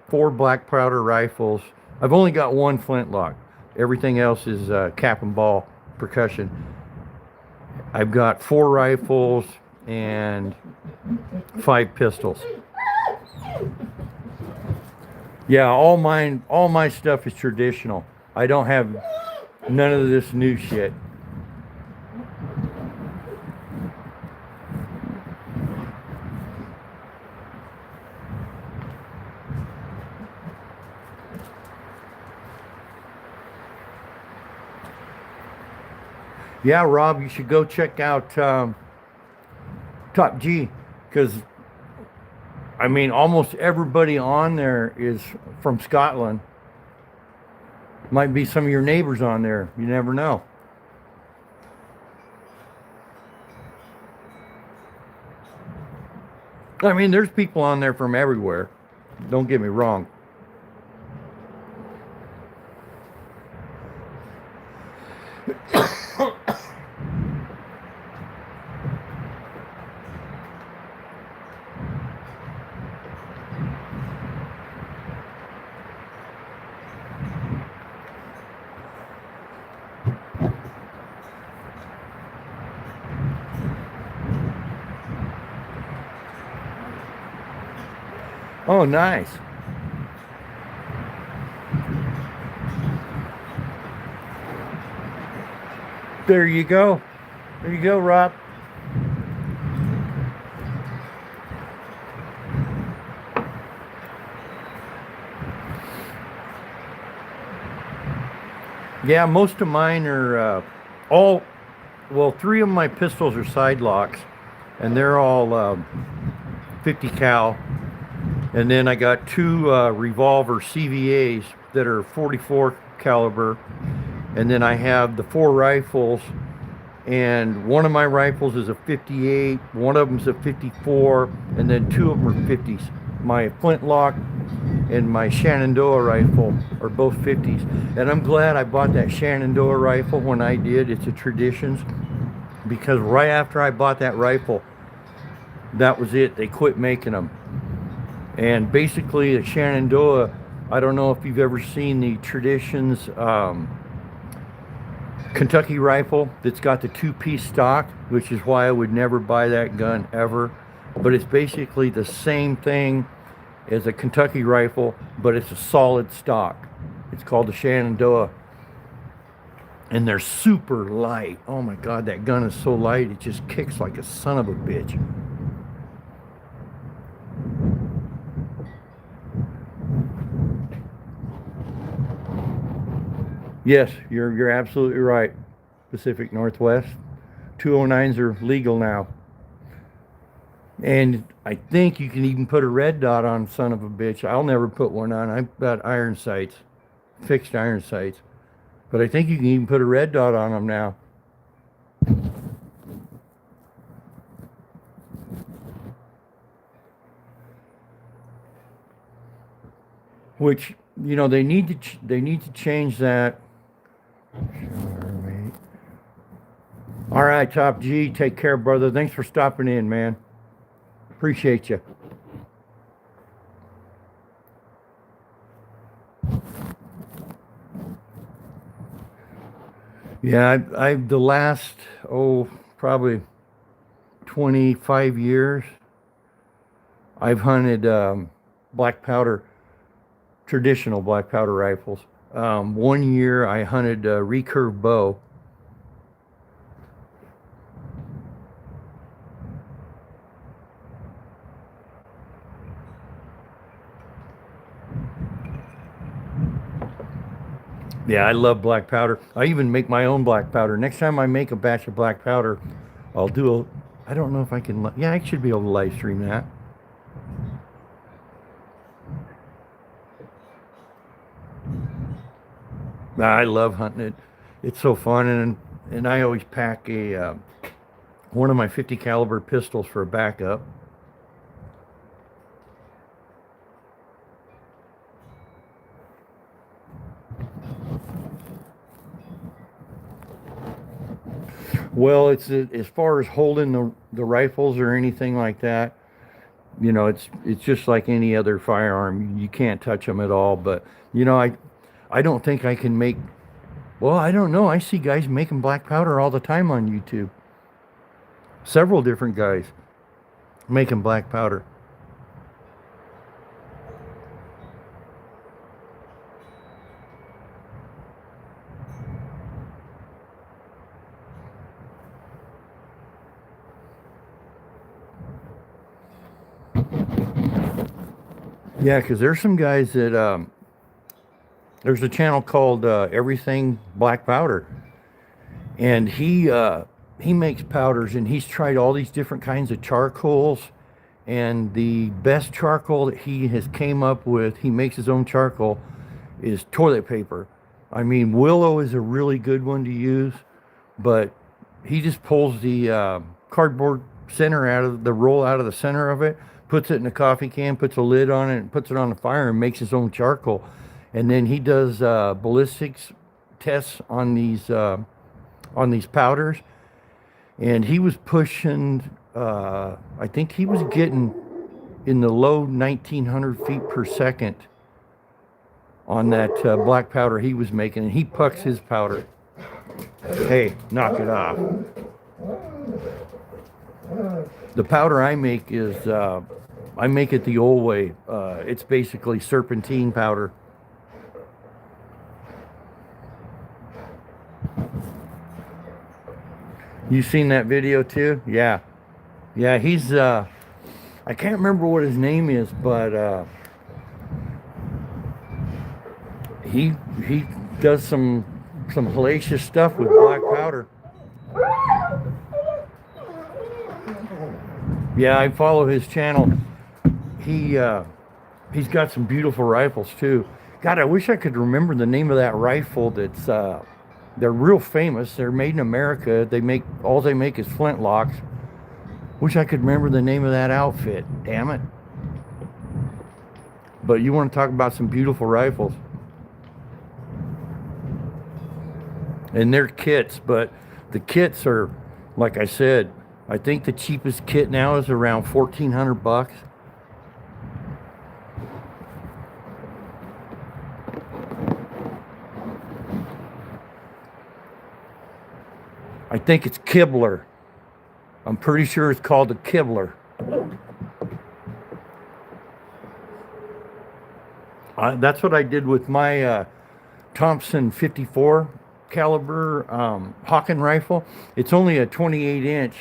4 black powder rifles. I've only got 1 flintlock. Everything else is cap and ball percussion. I've got 4 rifles and 5 pistols. Yeah, all my stuff is traditional. I don't have none of this new shit. Yeah, Rob, you should go check out Top G, because I mean, almost everybody on there is from Scotland. Might be some of your neighbors on there. You never know. I mean, there's people on there from everywhere. Don't get me wrong. Oh, nice. There you go. There you go, Rob. Yeah, most of mine are all, well, three of my pistols are side locks, and they're all 50 cal. And then I got two revolver CVAs that are 44 caliber. And then I have the four rifles, and one of my rifles is a 58, one of them's a 54, and then two of them are 50s. My flintlock and my Shenandoah rifle are both 50s. And I'm glad I bought that Shenandoah rifle when I did. It's a Traditions, because right after I bought that rifle, that was it. They quit making them. And basically, the Shenandoah, I don't know if you've ever seen the Traditions Kentucky rifle that's got the two-piece stock, which is why I would never buy that gun ever. But it's basically the same thing as a Kentucky rifle, but it's a solid stock. It's called the Shenandoah. And they're super light. Oh my God, that gun is so light, it just kicks like a son of a bitch. Yes, you're absolutely right. Pacific Northwest. 209s are legal now. And I think you can even put a red dot on son of a bitch. I'll never put one on. I've got iron sights, fixed iron sights. But I think you can even put a red dot on them now. Which, you know, they need to change that. All right, Top G, take care, brother. Thanks for stopping in, man. Appreciate you. Yeah, I've the last, probably 25 years, I've hunted black powder, traditional black powder rifles. One year I hunted a recurve bow. Yeah, I love black powder. I even make my own black powder. Next time I make a batch of black powder, I'll do a. I don't know if I can. Yeah, I should be able to live stream that. I love hunting it. It's so fun, and I always pack a one of my 50 caliber pistols for a backup. Well, as far as holding the rifles or anything like that. You know, it's just like any other firearm. You can't touch them at all. But you know, I don't think I can make. Well, I don't know. I see guys making black powder all the time on YouTube. Several different guys making black powder. Yeah, because there's some guys that there's a channel called Everything Black Powder, And he makes powders, and he's tried all these different kinds of charcoals. And the best charcoal that he has came up with, he makes his own charcoal, is toilet paper. I mean, willow is a really good one to use, but he just pulls the cardboard center out of the roll out of the center of it, puts it in a coffee can, puts a lid on it, and puts it on the fire and makes his own charcoal. And then he does ballistics tests on these powders, and he was pushing. I think he was getting in the low 1900 feet per second on that black powder he was making, and he pucks his powder. Hey, knock it off. The powder I make is, I make it the old way. It's basically serpentine powder. You seen that video too? Yeah. Yeah, he's, I can't remember what his name is, but he does some hellacious stuff with black powder. Yeah, I follow his channel. He's got some beautiful rifles too. God, I wish I could remember the name of that rifle. That's they're real famous. They're made in America. They make is flintlocks. Wish I could remember the name of that outfit. Damn it. But you want to talk about some beautiful rifles. And they're kits, but the kits are, like I said, I think the cheapest kit now is around $1,400. I think it's Kibler. I'm pretty sure it's called a Kibler. That's what I did with my Thompson 54 caliber Hawken rifle. It's only a 28 inch.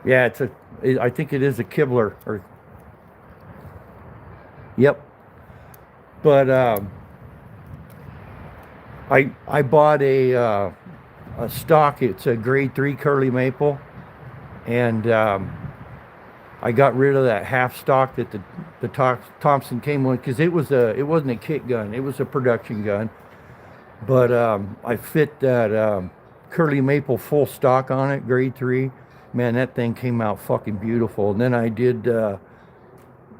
Yeah, I think it is a Kibler. Yep. But I bought a stock. It's a grade 3 curly maple, and I got rid of that half stock that the Thompson came with, because it wasn't a kit gun. It was a production gun. But I fit that curly maple full stock on it, grade 3. Man, that thing came out fucking beautiful. And then I did a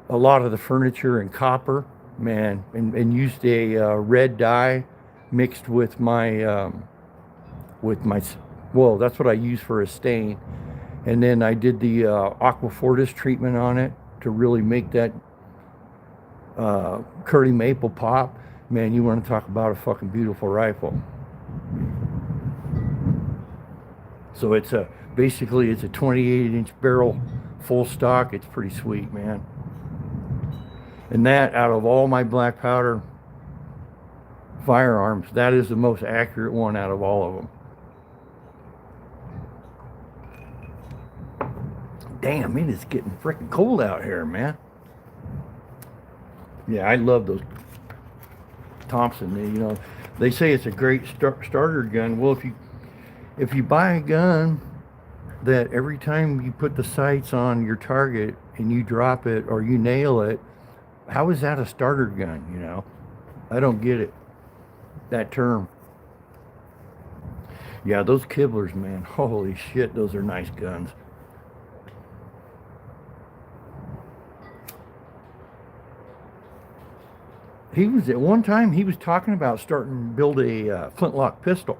lot of the furniture in copper, man, and used a red dye mixed with my well, that's what I use for a stain. And then I did the Aquafortis treatment on it to really make that curly maple pop. Man, you want to talk about a fucking beautiful rifle. So it's basically it's a 28-inch barrel full stock. It's pretty sweet, man. And that, out of all my black powder firearms, that is the most accurate one out of all of them. Damn, it is getting freaking cold out here, man. Yeah, I love those Thompson. You know, they say it's a great starter gun. Well, if you buy a gun that every time you put the sights on your target and you drop it or you nail it, how is that a starter gun? You know, I don't get it, that term. Yeah, those Kiblers, man, holy shit, those are nice guns. He was, at one time, he was talking about starting to build a flintlock pistol.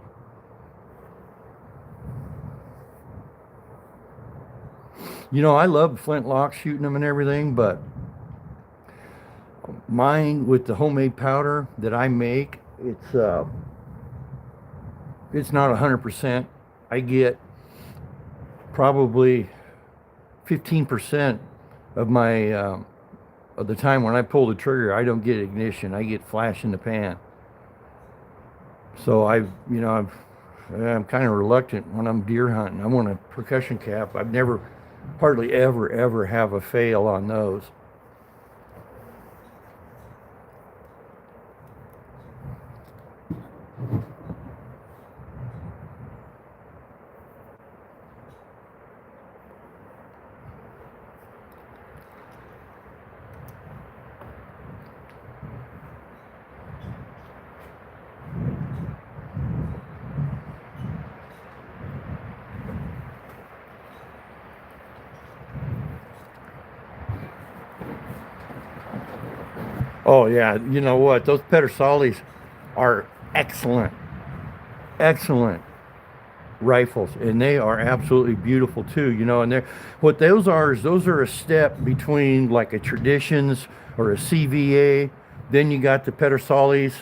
You know, I love flintlocks, shooting them and everything, but mine, with the homemade powder that I make, it's not 100%. I get probably 15% of my of the time when I pull the trigger. I don't get ignition. I get flash in the pan. So I'm kind of reluctant when I'm deer hunting. I want a percussion cap. I've never, hardly ever have a fail on those. Oh yeah, you know what? Those Pedersalis are excellent, excellent rifles, and they are absolutely beautiful too. You know, and they're what those are is those are a step between like a Traditions or a CVA. Then you got the Pedersalis,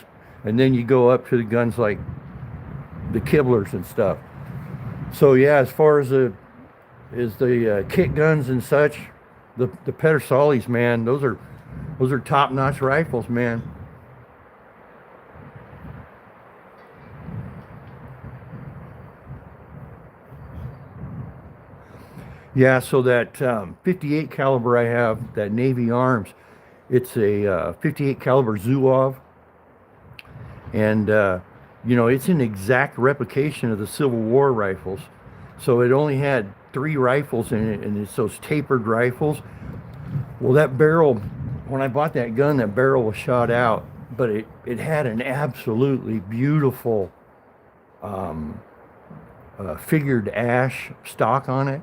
and then you go up to the guns like the Kibblers and stuff. So yeah, as far as the kit guns and such, the Pedersalis, man, those are top notch rifles, man. Yeah, so that 58 caliber I have, that Navy Arms, it's a 58 caliber Zouave, and you know it's an exact replication of the Civil War rifles. So it only had three rifles in it, and it's those tapered rifles. Well, that barrel, when I bought that gun, that barrel was shot out, but it had an absolutely beautiful figured ash stock on it.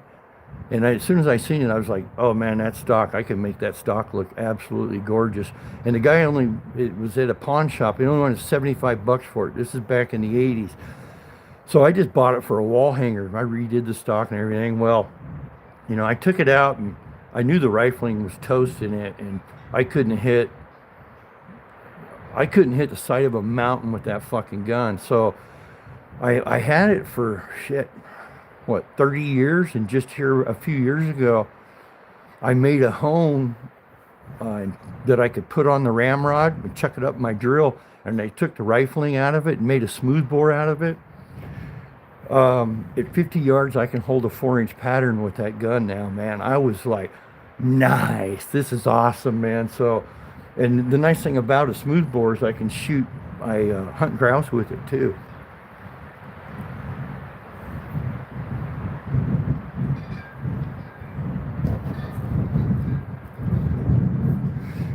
And as soon as I seen it, I was like, "Oh man, that stock! I can make that stock look absolutely gorgeous." And the guy only it was at a pawn shop. He only wanted 75 bucks for it. This is back in the '80s. So I just bought it for a wall hanger. I redid the stock and everything. Well, you know, I took it out and I knew the rifling was toast in it, and I couldn't hit. I couldn't hit the side of a mountain with that fucking gun. So I had it for shit, what, 30 years, and just here a few years ago I made a hone that I could put on the ramrod and chuck it up my drill, and they took the rifling out of it and made a smooth bore out of it. At 50 yards I can hold a 4-inch pattern with that gun now, man. I was like, nice, this is awesome, man. So, and the nice thing about a smooth bore is I can shoot, I hunt grouse with it too.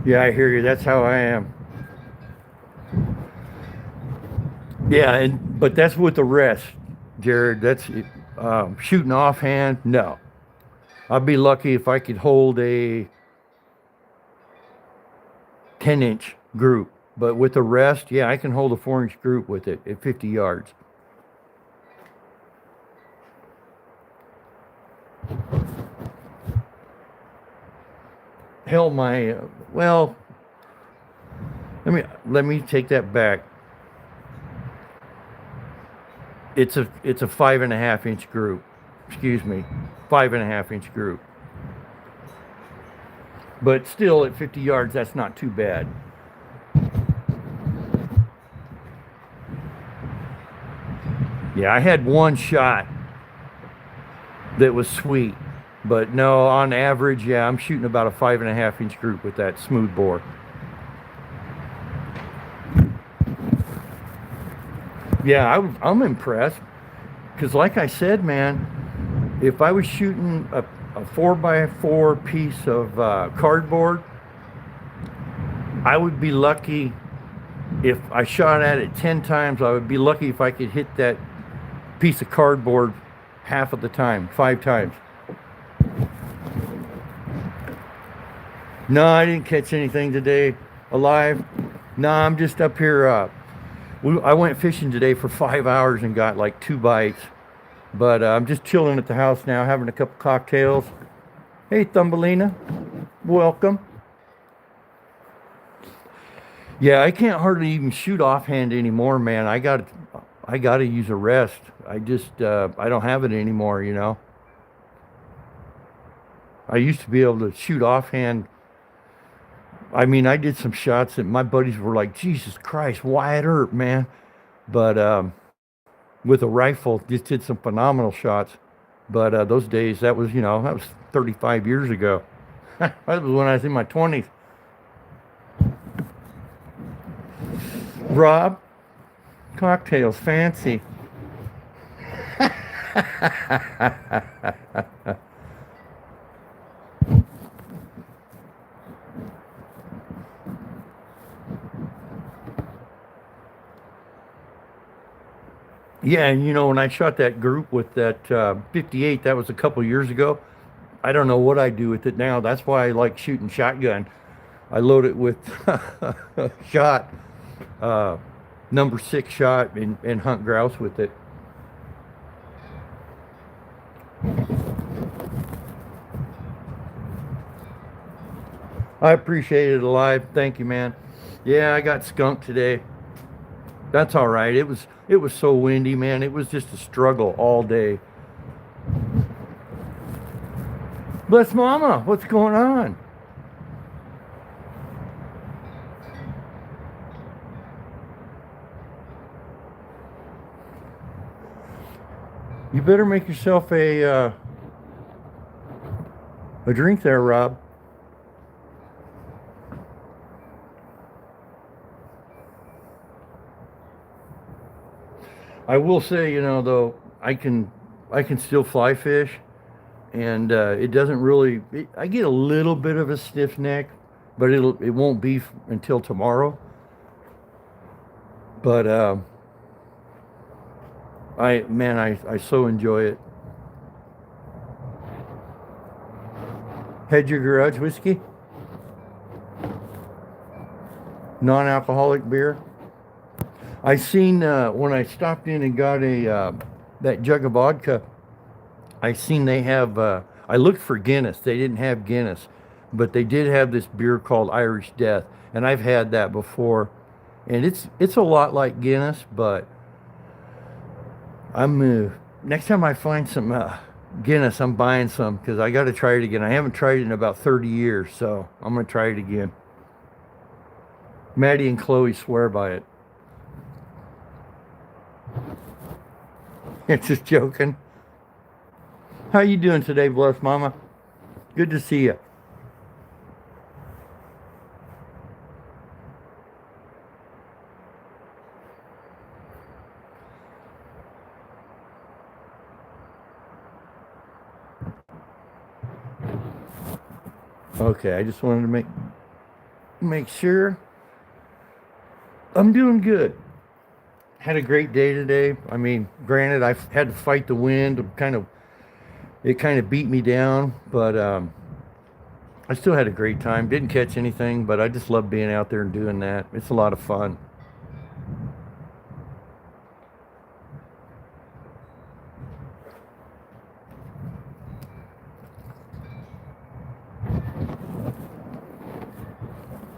Yeah, I hear you, that's how I am. Yeah, and but that's with the rest, Jared. That's shooting offhand. No, I'd be lucky if I could hold a 10-inch group. But with the rest, yeah, I can hold a 4-inch group with it at 50 yards. Hell, well, let me take that back. It's a 5.5-inch group. Excuse me, 5.5-inch group. But still, at 50 yards, that's not too bad. Yeah, I had one shot that was sweet, but no, on average, yeah, I'm shooting about a 5.5-inch group with that smooth bore. Yeah, I'm impressed because, like I said, man, if I was shooting a 4x4 piece of cardboard, I would be lucky if I shot at it 10 times. I would be lucky if I could hit that piece of cardboard half of the time, 5 times. No, I didn't catch anything today alive. No, I'm just up here. I went fishing today for 5 hours and got like 2 bites. But I'm just chilling at the house now, having a couple cocktails. Hey, Thumbelina, welcome. Yeah, I can't hardly even shoot offhand anymore, man. I got to use a rest. I don't have it anymore. You know, I used to be able to shoot offhand. I mean, I did some shots that my buddies were like, Jesus Christ, Wyatt Earp, man. But with a rifle, just did some phenomenal shots. But those days, that was 35 years ago. That was when I was in my 20s. Rob, cocktails, fancy. Yeah, and when I shot that group with that 58, that was a couple years ago. I don't know what I do with it now. That's why I like shooting shotgun. I load it with shot, uh, number 6 shot, and hunt grouse with it. I appreciate it, Alive. Thank you, man. Yeah, I got skunked today. That's all right. It was so windy, man. It was just a struggle all day. Bless Mama, what's going on? You better make yourself a drink there, Rob. I will say, though, I can still fly fish, and it doesn't really. I get a little bit of a stiff neck, but it won't be until tomorrow. But I so enjoy it. Had your garage whiskey, non-alcoholic beer. I seen when I stopped in and got a that jug of vodka. I seen they have. I looked for Guinness. They didn't have Guinness, but they did have this beer called Irish Death, and I've had that before, and it's a lot like Guinness, but next time I find some Guinness, I'm buying some because I got to try it again. I haven't tried it in about 30 years, so I'm gonna try it again. Maddie and Chloe swear by it. It's just joking. How you doing today, Bless Mama? Good to see you. Okay, I just wanted to make sure I'm doing good. Had a great day today. I mean, granted, I had to fight the wind. It kind of beat me down, but I still had a great time. Didn't catch anything, but I just love being out there and doing that. It's a lot of fun.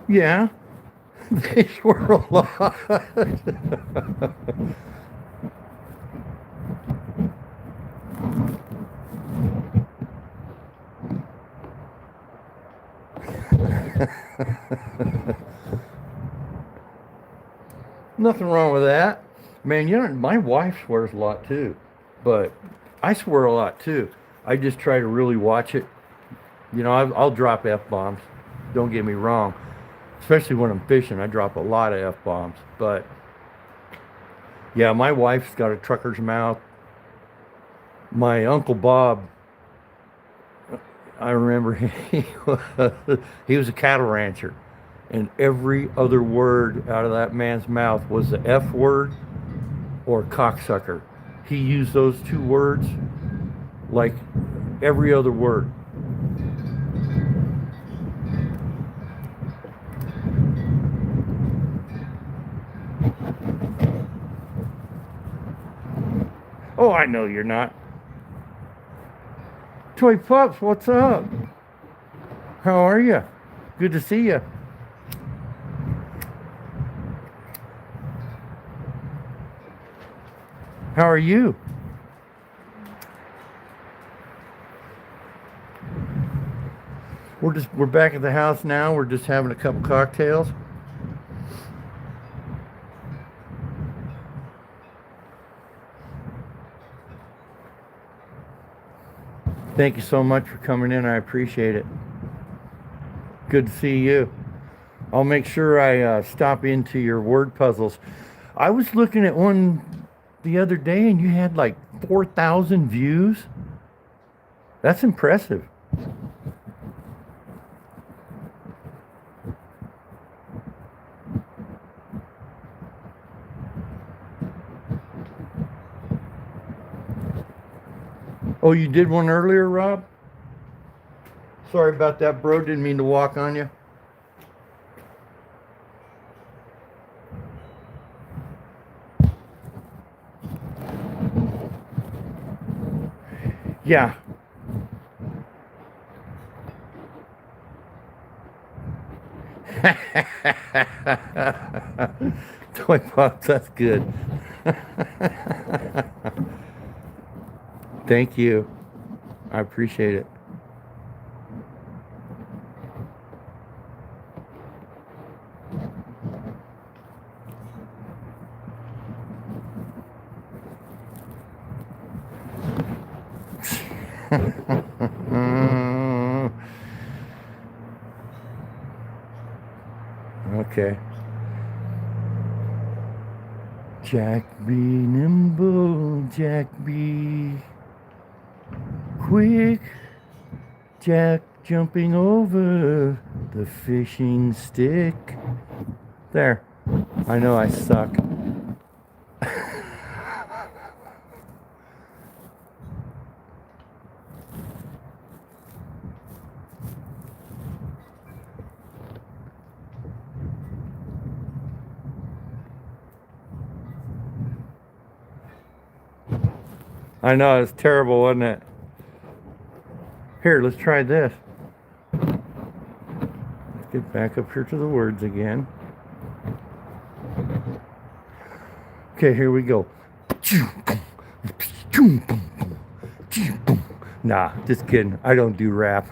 Yeah, they were a lot. Nothing wrong with that. Man, my wife swears a lot too, but I swear a lot too. I just try to really watch it. I'll drop F bombs. Don't get me wrong. Especially when I'm fishing, I drop a lot of F bombs. But yeah, my wife's got a trucker's mouth. My Uncle Bob, I remember he was a cattle rancher, and every other word out of that man's mouth was the F word or cocksucker. He used those two words like every other word. Oh, I know you're not. Toy Pups, what's up? How are you? Good to see you. How are you? We're back at the house now. We're just having a couple cocktails. Thank you so much for coming in. I appreciate it. Good to see you. I'll make sure I stop into your word puzzles. I was looking at one the other day and you had like 4,000 views. That's impressive. Oh, you did one earlier, Rob? Sorry about that, bro. Didn't mean to walk on you. Yeah. Toy pops, that's good. Thank you. I appreciate it. Okay. Jack be nimble, Jack be quick, Jack jumping over the fishing stick. There. I know I suck. I know, it's terrible, wasn't it? Here, let's try this. Let's get back up here to the words again. Okay, here we go. Nah, just kidding. I don't do rap.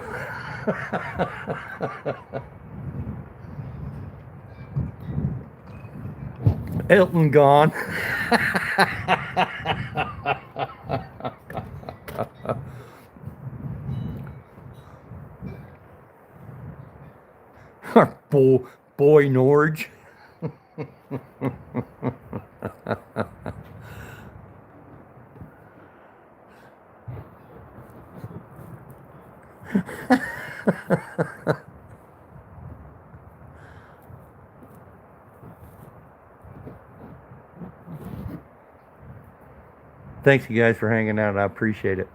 Elton gone. Boy Norge. Thanks, you guys, for hanging out. I appreciate it.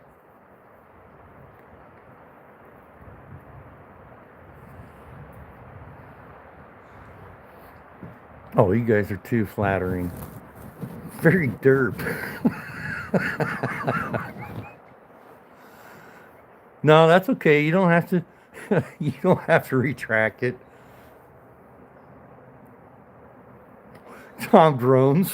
Oh, you guys are too flattering. Very derp. No, that's okay. You don't have to. You don't have to retract it. Tom Drones.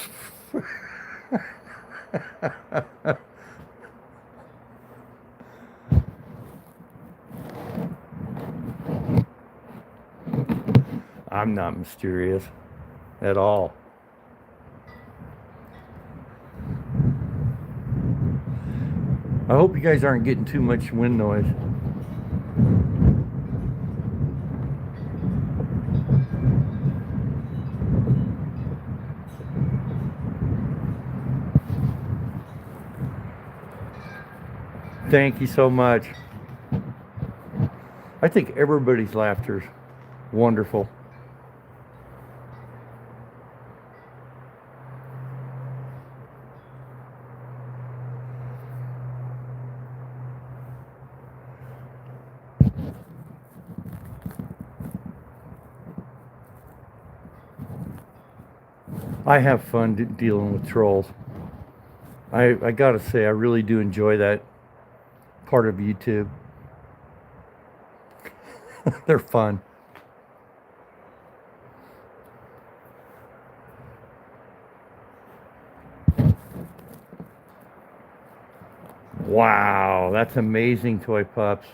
I'm not mysterious at all. I hope you guys aren't getting too much wind noise. Thank you so much. I think everybody's laughter is wonderful. I have fun dealing with trolls. I gotta say, I really do enjoy that part of YouTube. They're fun. Wow, that's amazing, Toy Pups.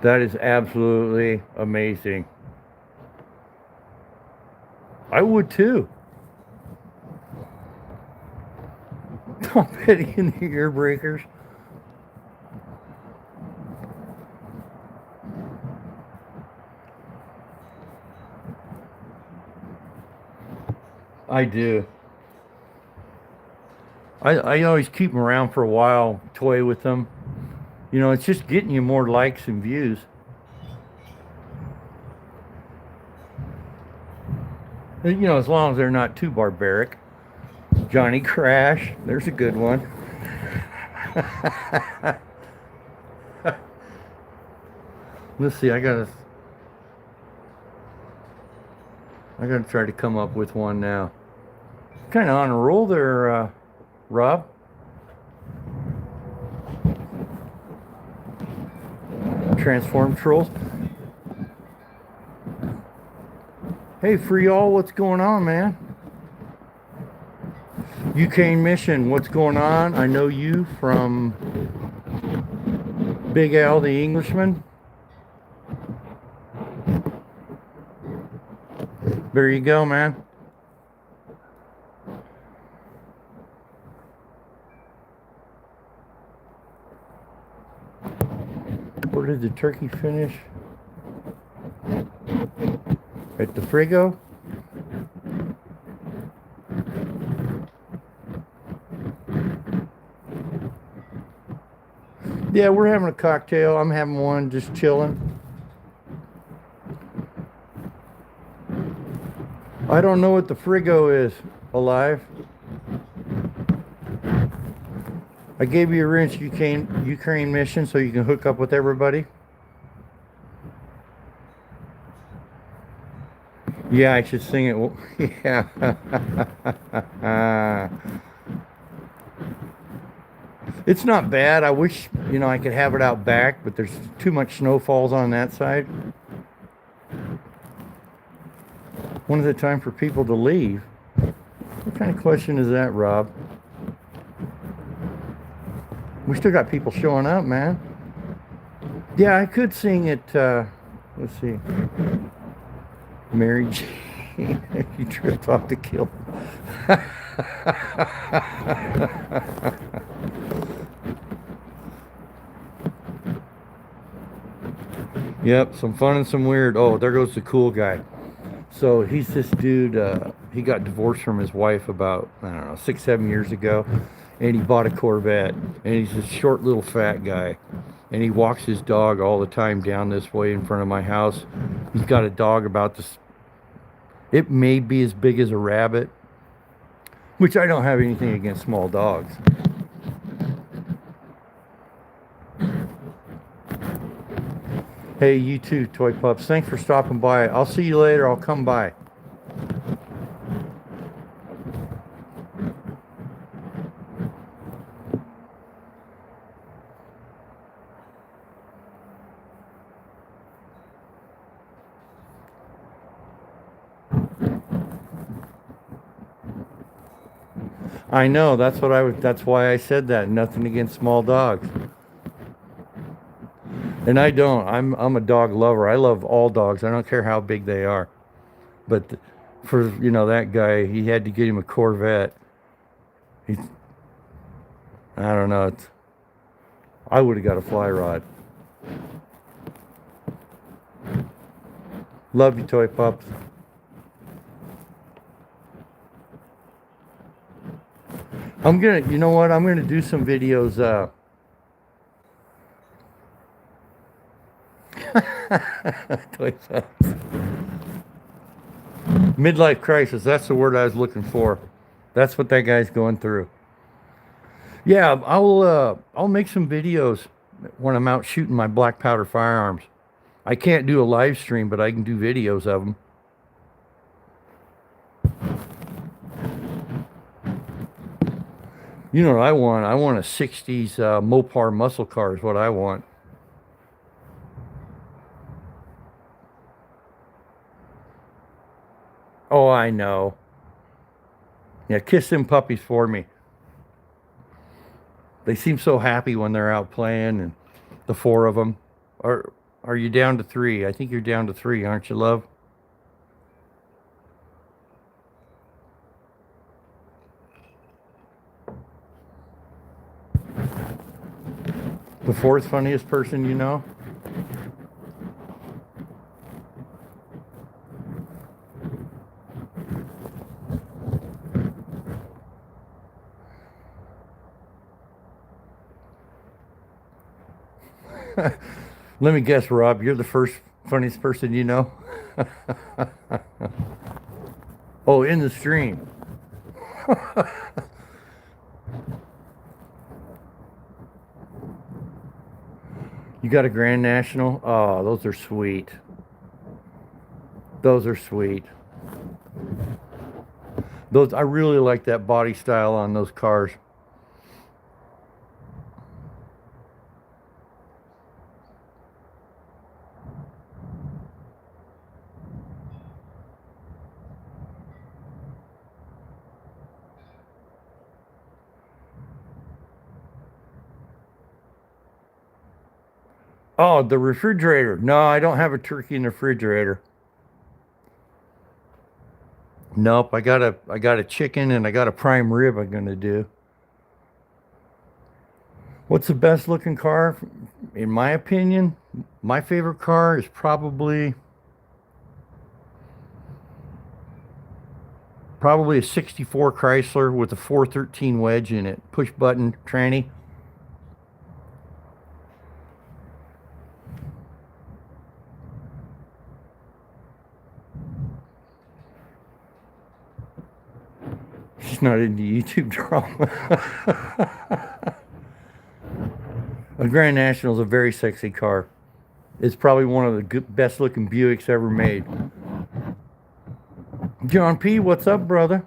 That is absolutely amazing. I would too. Tom Petty in the ear breakers. I do. I always keep them around for a while, toy with them. You know, it's just getting you more likes and views. You know, as long as they're not too barbaric. Johnny Crash, there's a good one. Let's see, I gotta try to come up with one now. Kind of on a roll there, Rob. Transform trolls. Hey, Free All, what's going on, man? Ukraine Mission, what's going on? I know you from Big Al the Englishman. There you go, man. Where did the turkey finish? At the Frigo? Yeah, we're having a cocktail. I'm having one, just chilling. I don't know what the Frigo is, Alive. I gave you a wrench Ukraine Mission so you can hook up with everybody. Yeah, I should sing it. Yeah. It's not bad. I wish, I could have it out back, but there's too much snow falls on that side. When is it time for people to leave? What kind of question is that, Rob? We still got people showing up, man. Yeah, I could sing it. Let's see. Mary Jane, you tripped off the kill. Yep, some fun and some weird. Oh, there goes the cool guy. So he's this dude. He got divorced from his wife about, I don't know, 6, 7 years ago, and he bought a Corvette. And he's this short little fat guy, and he walks his dog all the time down this way in front of my house. He's got a dog about this. It may be as big as a rabbit, which I don't have anything against small dogs. Hey, you too, Toy Pups. Thanks for stopping by. I'll see you later. I'll come by. I know. That's why I said that. Nothing against small dogs. And I don't. I'm a dog lover. I love all dogs. I don't care how big they are. But for that guy, he had to get him a Corvette. He, I don't know. I would have got a fly rod. Love you, Toy Pups. You know what? I'm gonna do some videos. Toy Pups. Midlife crisis. That's the word I was looking for. That's what that guy's going through. Yeah, I'll make some videos when I'm out shooting my black powder firearms. I can't do a live stream, but I can do videos of them. You know what I want? I want a 60s Mopar muscle car is what I want. Oh, I know. Yeah, kiss them puppies for me. They seem so happy when they're out playing, and the four of them. Are you down to 3? I think you're down to 3, aren't you, love? The fourth funniest person you know? Let me guess, Rob, you're the first funniest person you know? Oh, in the stream. You got a Grand National? Oh, those are sweet. Those are sweet. Those I really like that body style on those cars. Oh, the refrigerator. No, I don't have a turkey in the refrigerator. Nope, I got a chicken and I got a prime rib I'm gonna do. What's the best looking car? In my opinion, my favorite car is probably a 64 Chrysler with a 413 wedge in it. Push button tranny. She's not into YouTube drama. A Grand National is a very sexy car. It's probably one of the best looking Buicks ever made. John P, what's up, brother?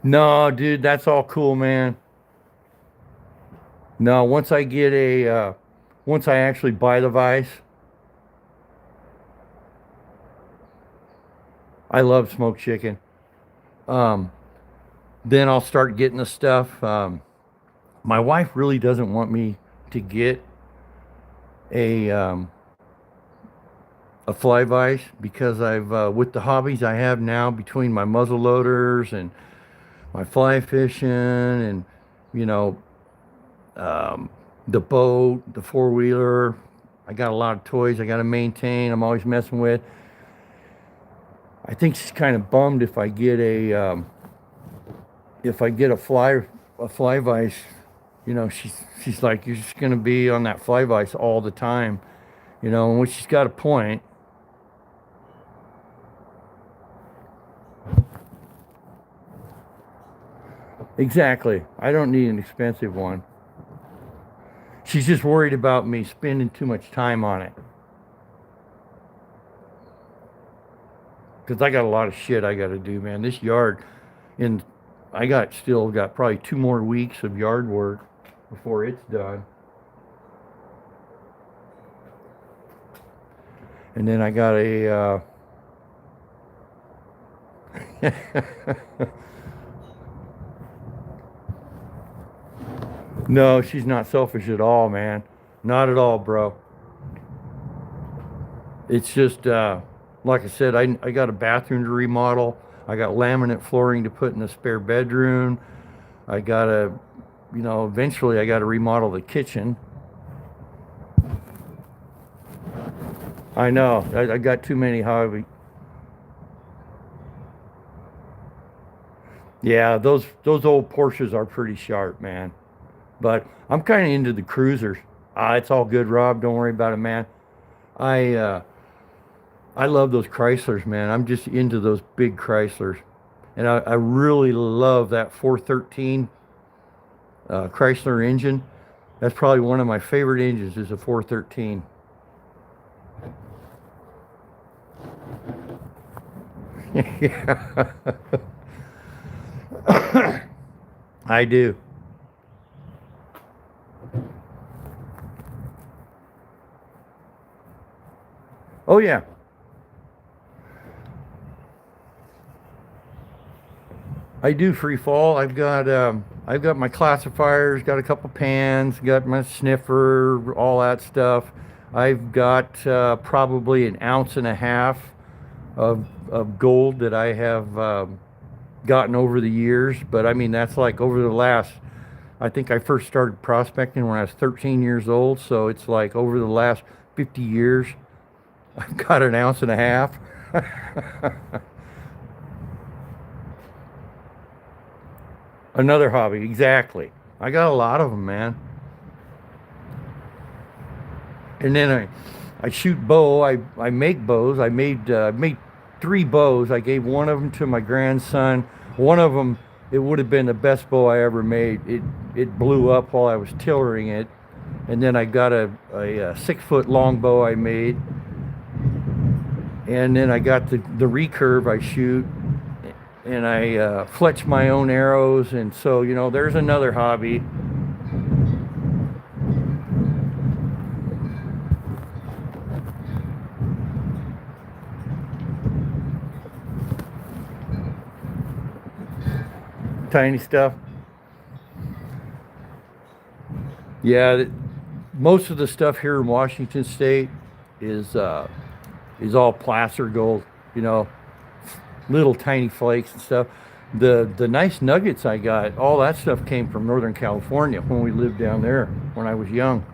No, dude, that's all cool, man. No, once I actually buy the Vice, I love smoked chicken. Um, then I'll start getting the stuff. My wife really doesn't want me to get a a fly vise because I've with the hobbies I have now between my muzzle loaders and my fly fishing and you know um, the boat, the four wheeler. I got a lot of toys I got to maintain. I'm always messing with. I think she's kind of bummed if I get a fly vise. You know, she's like you're just gonna be on that fly vise all the time. You know, and which she's got a point. Exactly. I don't need an expensive one. She's just worried about me spending too much time on it. Because I got a lot of shit I got to do, man. This yard, and I got still got probably 2 more weeks of yard work before it's done. And then I got a, no, she's not selfish at all, man. Not at all, bro. It's just, like I said, I got a bathroom to remodel. I got laminate flooring to put in the spare bedroom. I got to, eventually I got to remodel the kitchen. I know. I got too many hobby. Yeah, those old Porsches are pretty sharp, man. But I'm kind of into the cruisers. It's all good, Rob. Don't worry about it, man. I uh, I love those Chryslers, man. I'm just into those big Chryslers, and I really love that 413 Chrysler engine. That's probably one of my favorite engines. Is a 413. Yeah, I do. Oh yeah, I do free fall. I've got my classifiers, got a couple pans, got my sniffer, all that stuff. I've got probably an ounce and a half of gold that I have gotten over the years. But I mean, that's like over the last. I think I first started prospecting when I was 13 years old, so it's like over the last 50 years, I've got an ounce and a half. Another hobby, exactly. I got a lot of them, man. And then I shoot bow. I make bows. I made three bows. I gave one of them to my grandson. One of them, it would have been the best bow I ever made. It blew up while I was tillering it. And then I got a 6 foot long bow I made. And then I got the recurve I shoot. And I fletch my own arrows. And so, you know, there's another hobby. Tiny stuff. Yeah, most of the stuff here in Washington State is all placer gold. You know, little tiny flakes and stuff. The nice nuggets I got, all that stuff came from Northern California when we lived down there when I was young.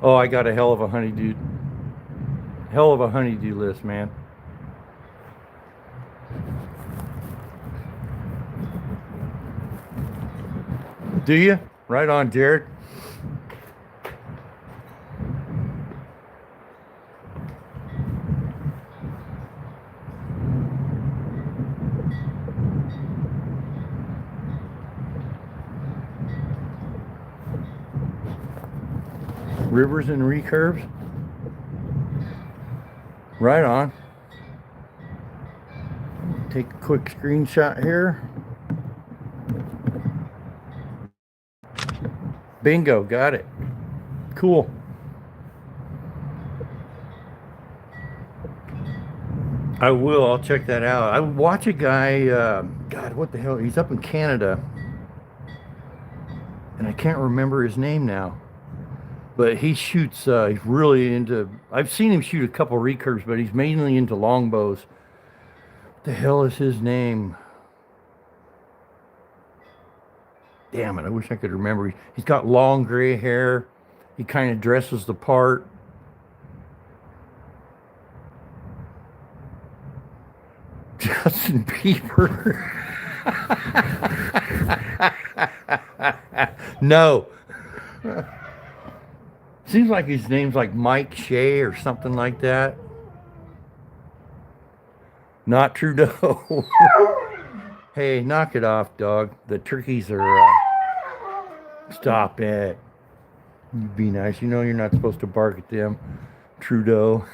Oh, I got a hell of a honeydew list, man. Do you? Right on, Jared. Rivers and recurves. Right on. Take a quick screenshot here. Bingo, got it. Cool. I will. I'll check that out. I watch a guy. God, what the hell? He's up in Canada, and I can't remember his name now. But he shoots. He's really into. I've seen him shoot a couple recurves, but he's mainly into longbows. What the hell is his name? Damn it! I wish I could remember. He's got long gray hair. He kind of dresses the part. Justin Bieber. No. Seems like his name's like Mike Shea or something like that. Not Trudeau. Hey, knock it off, dog. The turkeys are. Stop it. You be nice. You know you're not supposed to bark at them, Trudeau.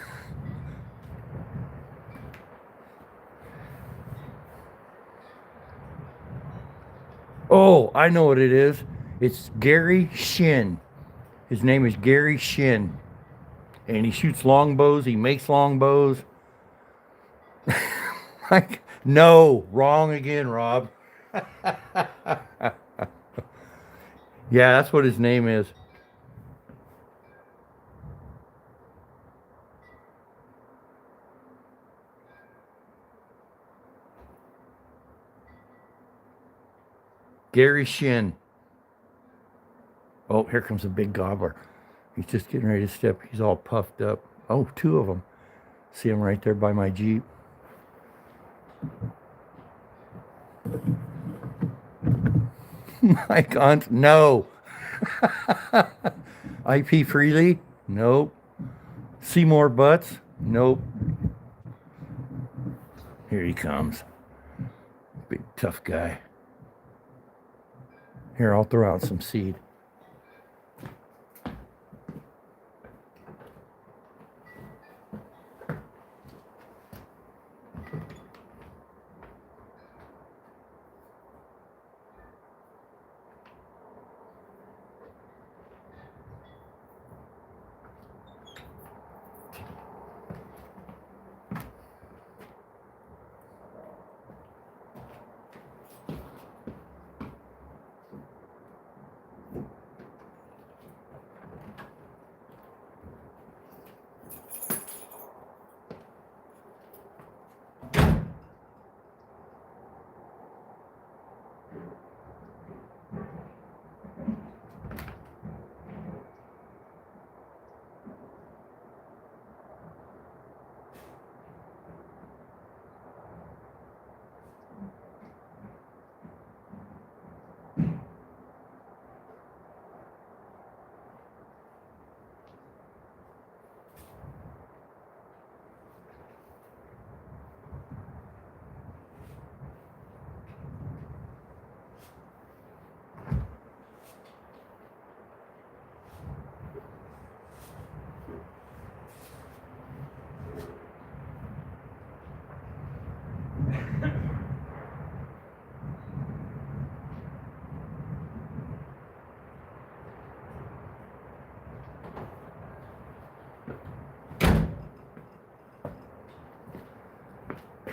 Oh, I know what it is. It's Gary Shin. His name is Gary Shin. And he shoots longbows. He makes longbows. Like, no, wrong again, Rob. Yeah, that's what his name is. Gary Shin. Oh, here comes a big gobbler. He's just getting ready to step. He's all puffed up. Oh, two of them. See him right there by my Jeep. Mike on. No. IP Freely? Nope. Seymour Butts? Nope. Here he comes. Big tough guy. Here, I'll throw out some seed.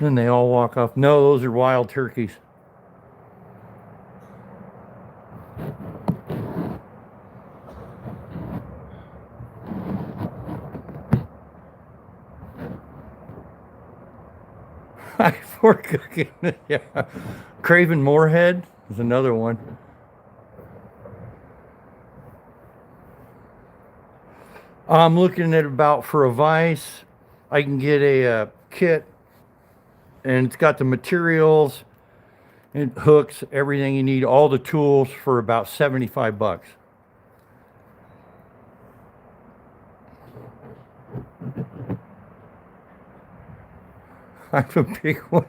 Then they all walk off. No, those are wild turkeys. For cooking. Yeah. Craven Moorhead is another one. I'm looking at about for a vise. I can get a kit, and it's got the materials and hooks, everything you need, all the tools for about 75 bucks. I have a big one.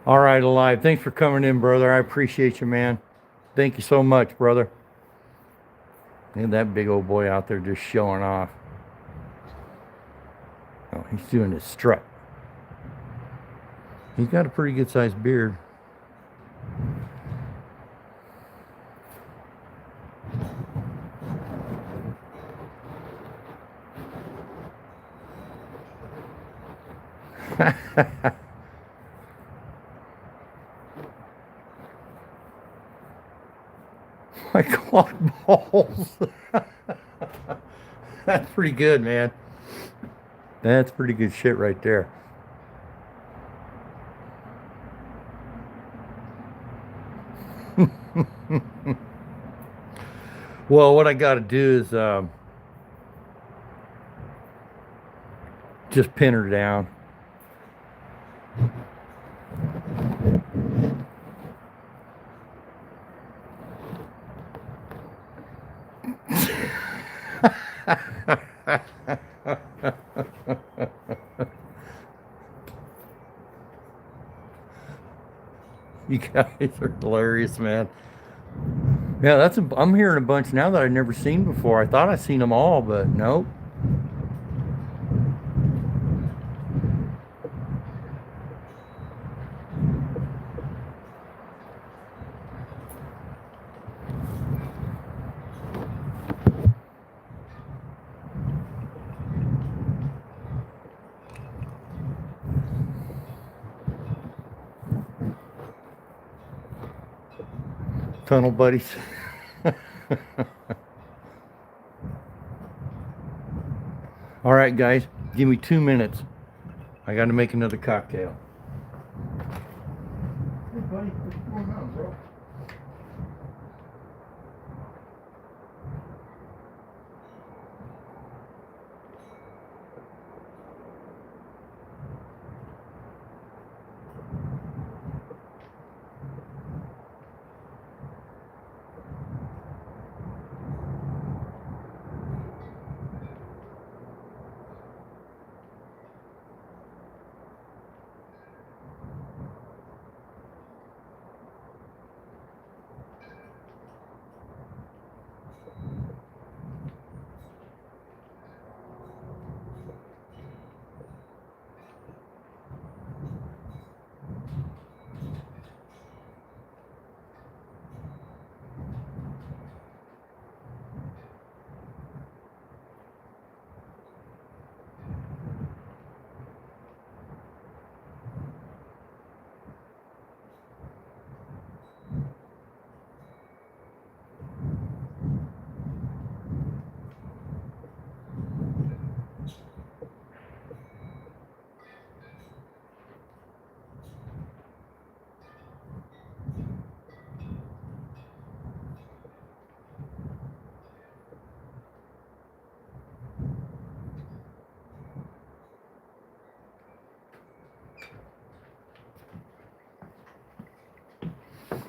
All right, Alive. Thanks for coming in, brother. I appreciate you, man. Thank you so much, brother. And that big old boy out there just showing off. Oh, he's doing his strut. He's got a pretty good sized beard. My quad balls. That's pretty good, man. That's pretty good shit right there. Well, what I got to do is just pin her down. You guys are hilarious, man. Yeah, I'm hearing a bunch now that I've never seen before. I thought I'd seen them all, but nope. Tunnel buddies. All right, guys, give me 2 minutes. I got to make another cocktail. Hey, buddy, what's going on, bro?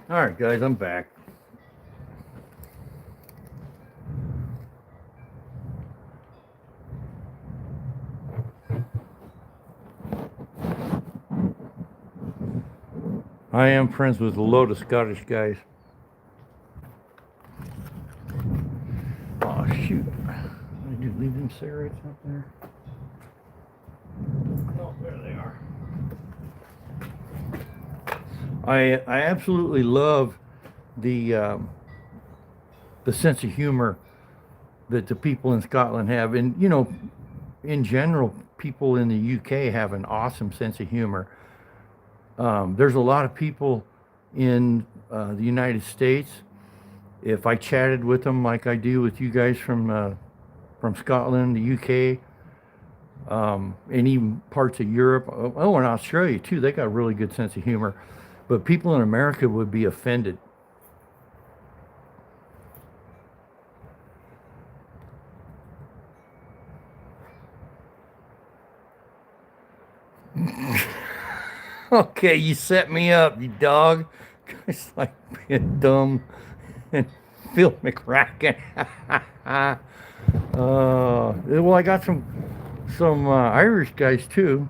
All right, guys, I'm back. I am friends with a load of Scottish guys. Oh, shoot. cigarettes up there? Oh, there they are. I absolutely love the the sense of humor that the people in Scotland have, and you know, in general, people in the UK have an awesome sense of humor. There's a lot of people in the United States. If I chatted with them like I do with you guys from Scotland, the UK, and even parts of Europe, oh, and Australia too, they got a really good sense of humor. But people in America would be offended. Okay, you set me up, you dog. It's like being dumb and Phil McCracken. Well, I got some Irish guys too.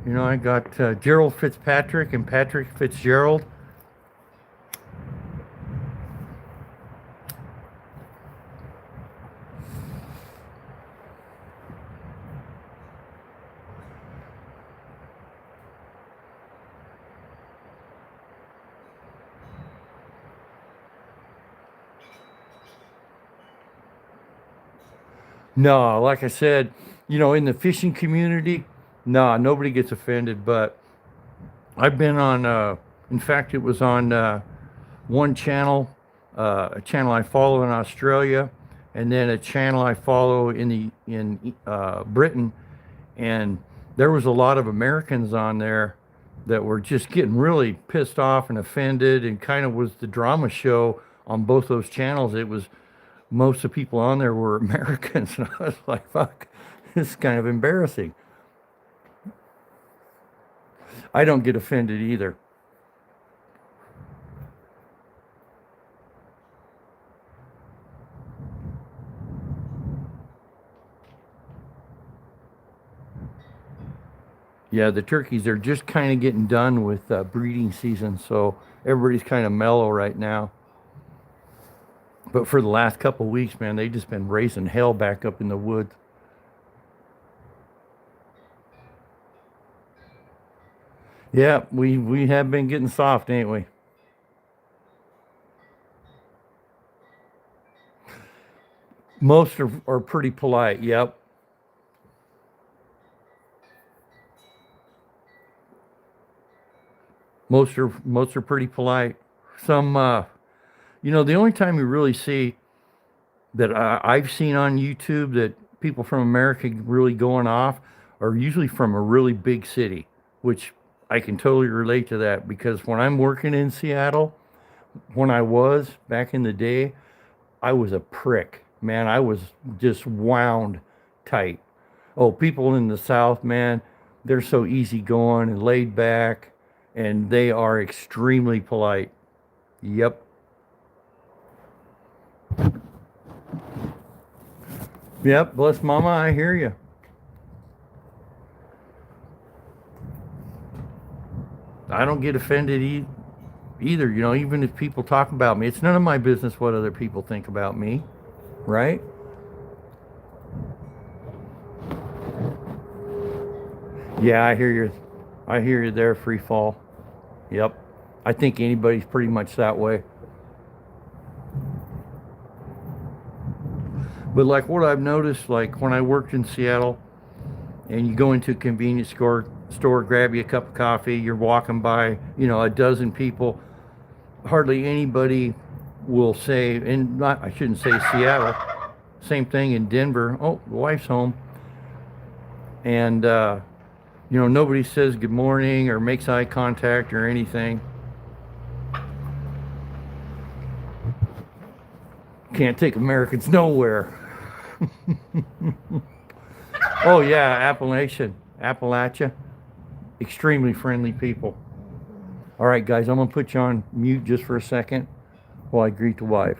You know, I got Gerald Fitzpatrick and Patrick Fitzgerald. No, like I said, you know, in the fishing community, no, nobody gets offended. But I've been on, in fact, it was on one channel, a channel I follow in Australia, and then a channel I follow in Britain, and there was a lot of Americans on there that were just getting really pissed off and offended, and kind of was the drama show on both those channels. It was most of the people on there were Americans, and I was like, "Fuck, this is kind of embarrassing." I don't get offended either. Yeah, the turkeys are just kind of getting done with breeding season, so everybody's kind of mellow right now. But for the last couple of weeks, man, they just been raising hell back up in the woods. Yeah, we have been getting soft, ain't we? Most are pretty polite. Yep, most are pretty polite. Some, you know, the only time you really see that I've seen on YouTube that people from America really going off are usually from a really big city, which I can totally relate to that because when I'm working in Seattle, when I was back in the day, I was a prick. Man, I was just wound tight. Oh, people in the South, man, they're so easygoing and laid back, and they are extremely polite. Yep. Yep. Bless mama, I hear you. I don't get offended either. You know, even if people talk about me, it's none of my business what other people think about me, right? Yeah, I hear you. I hear you there, free fall. Yep. I think anybody's pretty much that way. But like what I've noticed, like when I worked in Seattle, and you go into a convenience store, grab you a cup of coffee, you're walking by, you know, a dozen people, hardly anybody will say, and not, I shouldn't say Seattle, same thing in Denver. Oh, the wife's home. And, you know, nobody says good morning or makes eye contact or anything. Can't take Americans nowhere. Oh, yeah, Appalachia, extremely friendly people. All right, guys, I'm going to put you on mute just for a second while I greet the wife.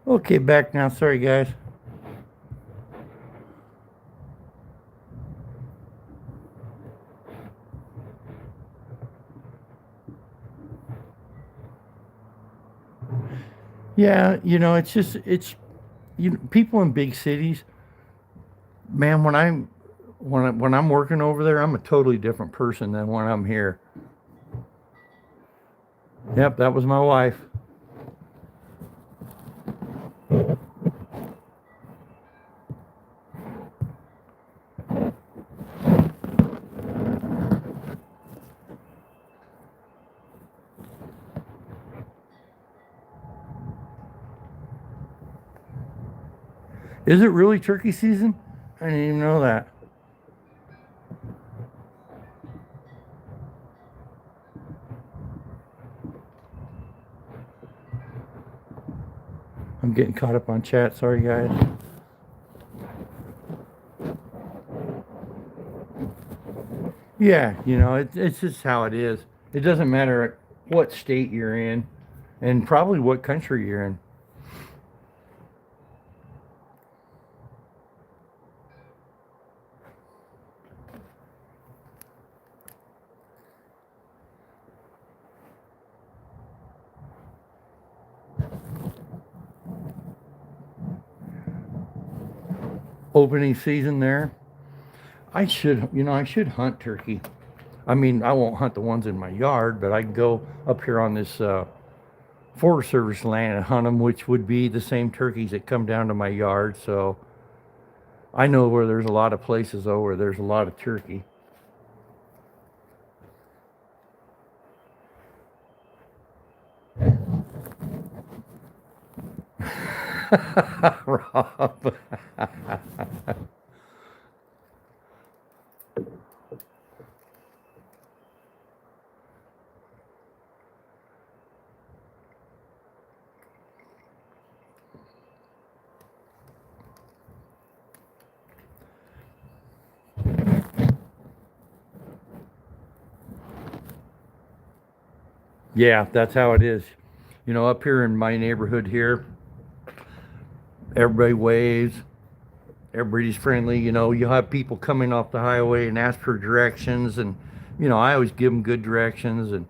Okay, back now. Sorry, guys. Yeah, it's just people in big cities, man. When I'm working over there, I'm a totally different person than when I'm here. Yep, that was my wife. Is it really turkey season? I didn't even know that. I'm getting caught up on chat. Sorry, guys. Yeah, it's just how it is. It doesn't matter what state you're in, and probably what country you're in. Opening season there. I should hunt turkey. I mean, I won't hunt the ones in my yard, but I can go up here on this Forest Service land and hunt them, which would be the same turkeys that come down to my yard. So I know where there's a lot of places though where there's a lot of turkey. Rob. Yeah, that's how it is. Up here in my neighborhood here, everybody waves. Everybody's friendly. You'll have people coming off the highway and ask for directions, and I always give them good directions. And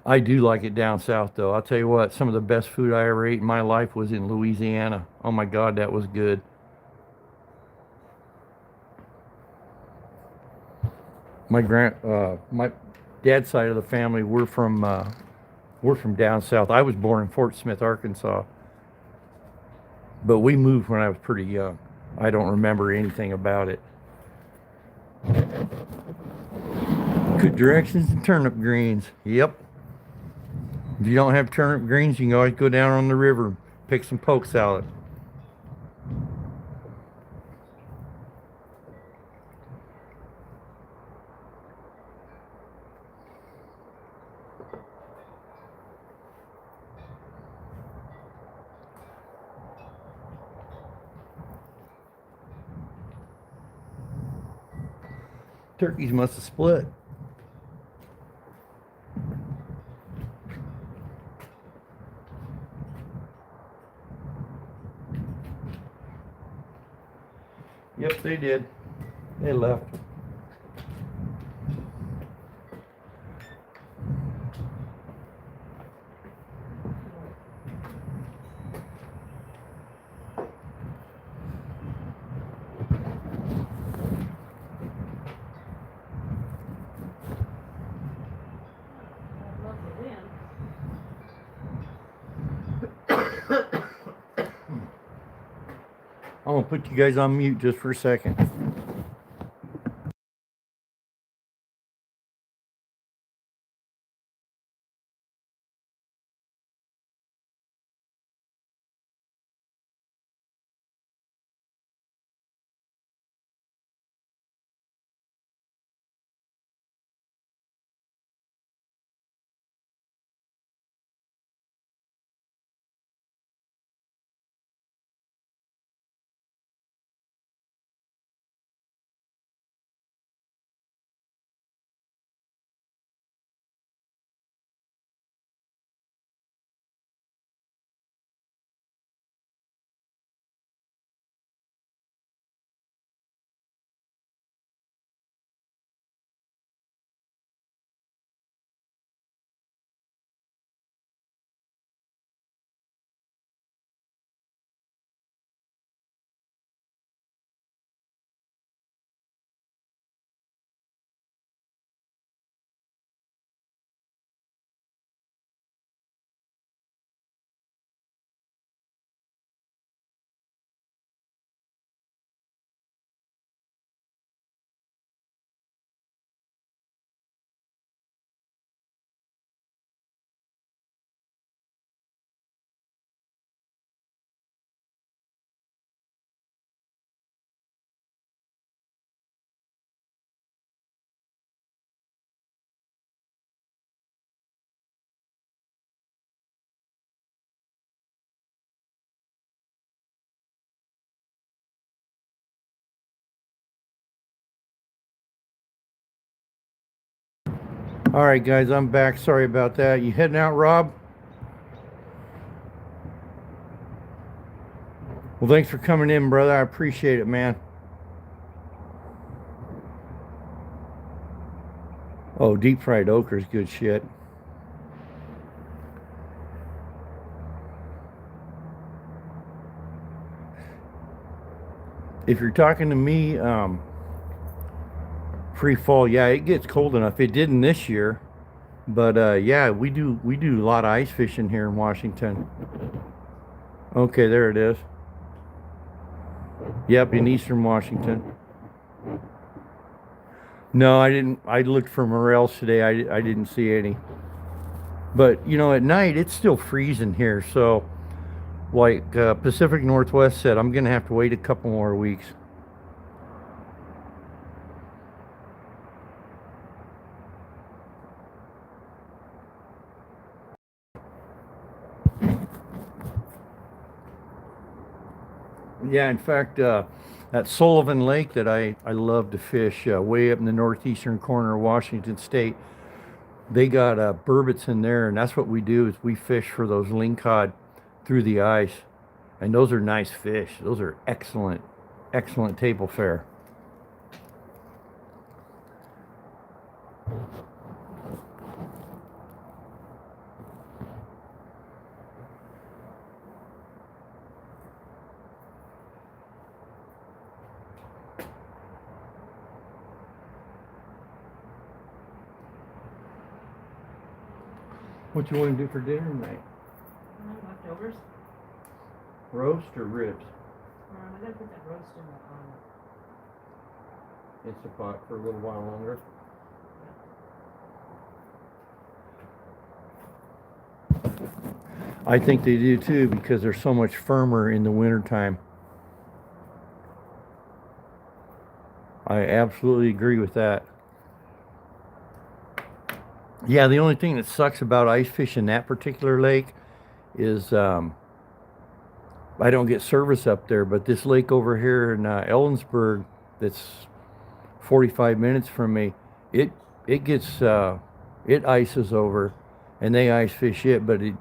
I do like it down south, though. I'll tell you what, some of the best food I ever ate in my life was in Louisiana. Oh my God, that was good. My dad's side of the family, we're from down south. I was born in Fort Smith, Arkansas, but we moved when I was pretty young. I don't remember anything about it. Good directions and turnip greens. Yep. If you don't have turnip greens, you can always go down on the river, pick some poke salad. Turkeys must have split. Yep, they did. They left. I'm gonna put you guys on mute just for a second. All right, guys, I'm back. Sorry about that. You heading out, Rob? Well, thanks for coming in, brother. I appreciate it, man. Oh, deep fried okra is good shit. If you're talking to me, free fall, yeah, it gets cold enough. It didn't this year, but yeah, we do a lot of ice fishing here in Washington. Okay, there it is. Yep, in Eastern Washington. No, I didn't. I looked for morels today. I didn't see any. But at night it's still freezing here. So, like Pacific Northwest said, I'm gonna have to wait a couple more weeks. Yeah, in fact, at Sullivan Lake that I love to fish, way up in the northeastern corner of Washington State, they got burbot in there, and that's what we do is we fish for those lingcod through the ice, and those are nice fish. Those are excellent, excellent table fare. What you want to do for dinner tonight? Leftovers. Roast or ribs? I gotta put that roast in the Instapot for a little while longer. I think they do too because they're so much firmer in the wintertime. I absolutely agree with that. Yeah, the only thing that sucks about ice fishing that particular lake is I don't get service up there, but this lake over here in Ellensburg, that's 45 minutes from me, it it gets it ices over, and they ice fish it, but it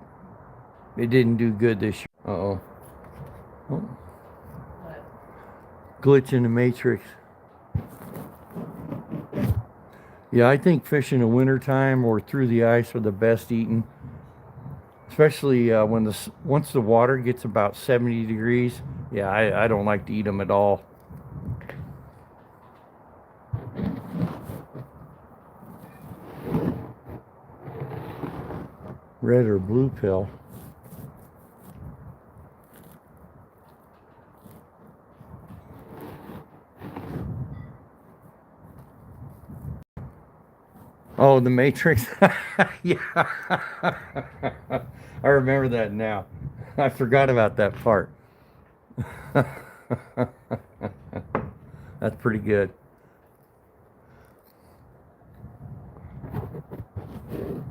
didn't do good this year. Uh-oh. Oh, what? glitch in the matrix. Yeah, I think fish in the wintertime or through the ice are the best eating, especially when once the water gets about 70 degrees. Yeah, I don't like to eat them at all. Red or blue pill. Oh, the Matrix. Yeah. I remember that now. I forgot about that part. That's pretty good.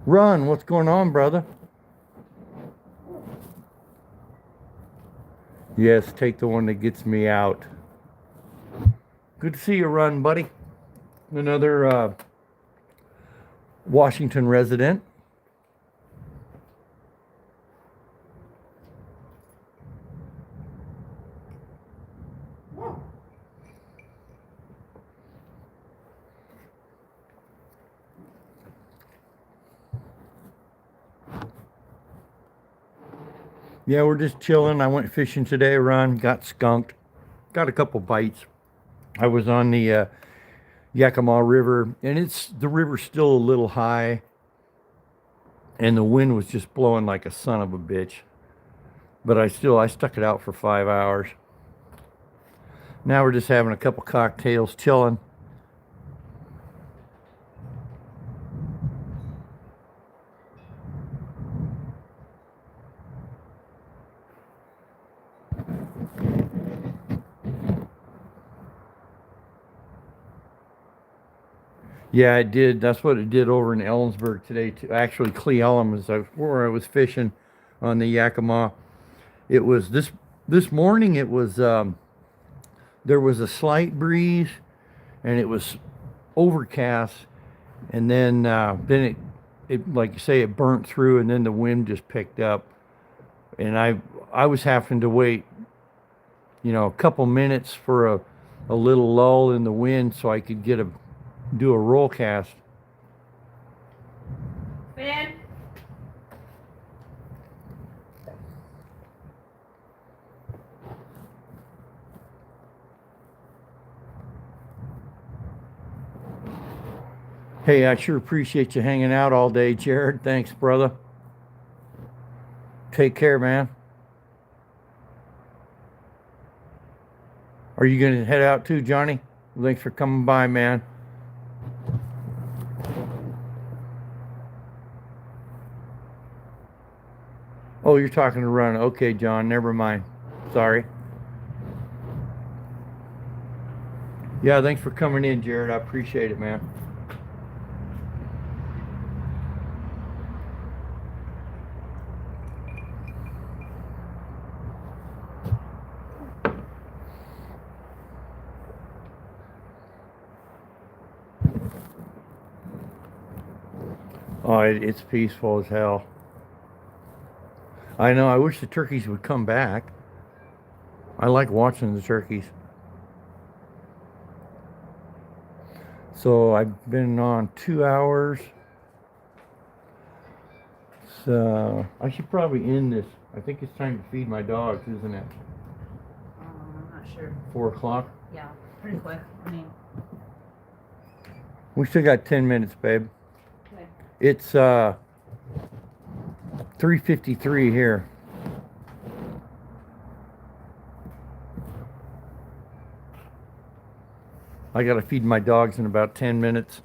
Run, what's going on, brother? Yes, take the one that gets me out. Good to see you, Run, buddy. Another Washington resident. Yeah, we're just chilling. I went fishing today, Run. Got skunked. Got a couple bites. I was on the Yakima River, and the river's still a little high, and the wind was just blowing like a son of a bitch. But I stuck it out for 5 hours. Now we're just having a couple cocktails, chilling. Yeah, it did. That's what it did over in Ellensburg today. Too. Actually, Cle Elum is where I was fishing on the Yakima. It was this morning. It was there was a slight breeze, and it was overcast, and then it like you say, it burnt through, and then the wind just picked up, and I was having to wait, a couple minutes for a little lull in the wind so I could do a roll cast. Ben? Hey, I sure appreciate you hanging out all day, Jared. Thanks, brother. Take care, man. Are you going to head out too, Johnny? Thanks for coming by, man. Oh, you're talking to Run. Okay, John, never mind. Sorry. Yeah, thanks for coming in, Jared. I appreciate it, man. Oh, it's peaceful as hell. I know. I wish the turkeys would come back. I like watching the turkeys. So I've been on 2 hours. So I should probably end this. I think it's time to feed my dogs, isn't it? I'm not sure. 4 o'clock? Yeah, pretty quick. I mean, We still got 10 minutes, babe. okay. It's 3:53 here. I gotta feed my dogs in about 10 minutes.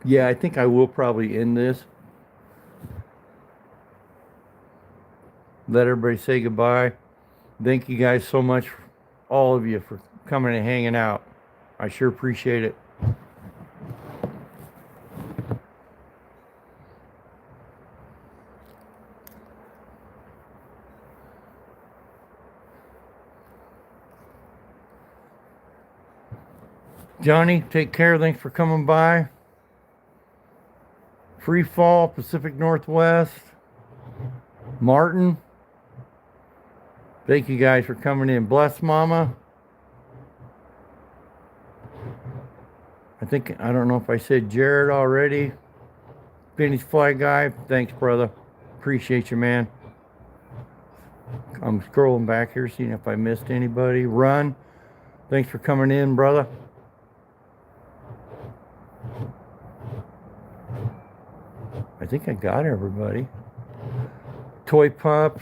Yeah, I think I will probably end this. Let everybody say goodbye. Thank you guys so much, all of you, for coming and hanging out. I sure appreciate it. Johnny, take care. Thanks for coming by. Free Fall, Pacific Northwest. Martin. Thank you guys for coming in. Bless Mama. I don't know if I said Jared already. Finished Fly Guy. Thanks, brother. Appreciate you, man. I'm scrolling back here, seeing if I missed anybody. Run. Thanks for coming in, brother. I think I got everybody. Toy Pups,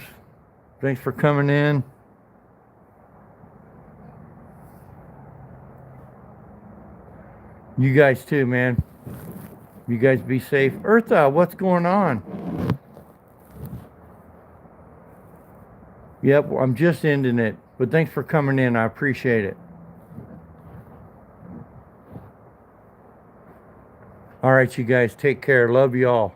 thanks for coming in. You guys too, man. You guys be safe. Eartha, what's going on? Yep, I'm just ending it. But thanks for coming in. I appreciate it. All right, you guys, take care. Love you all.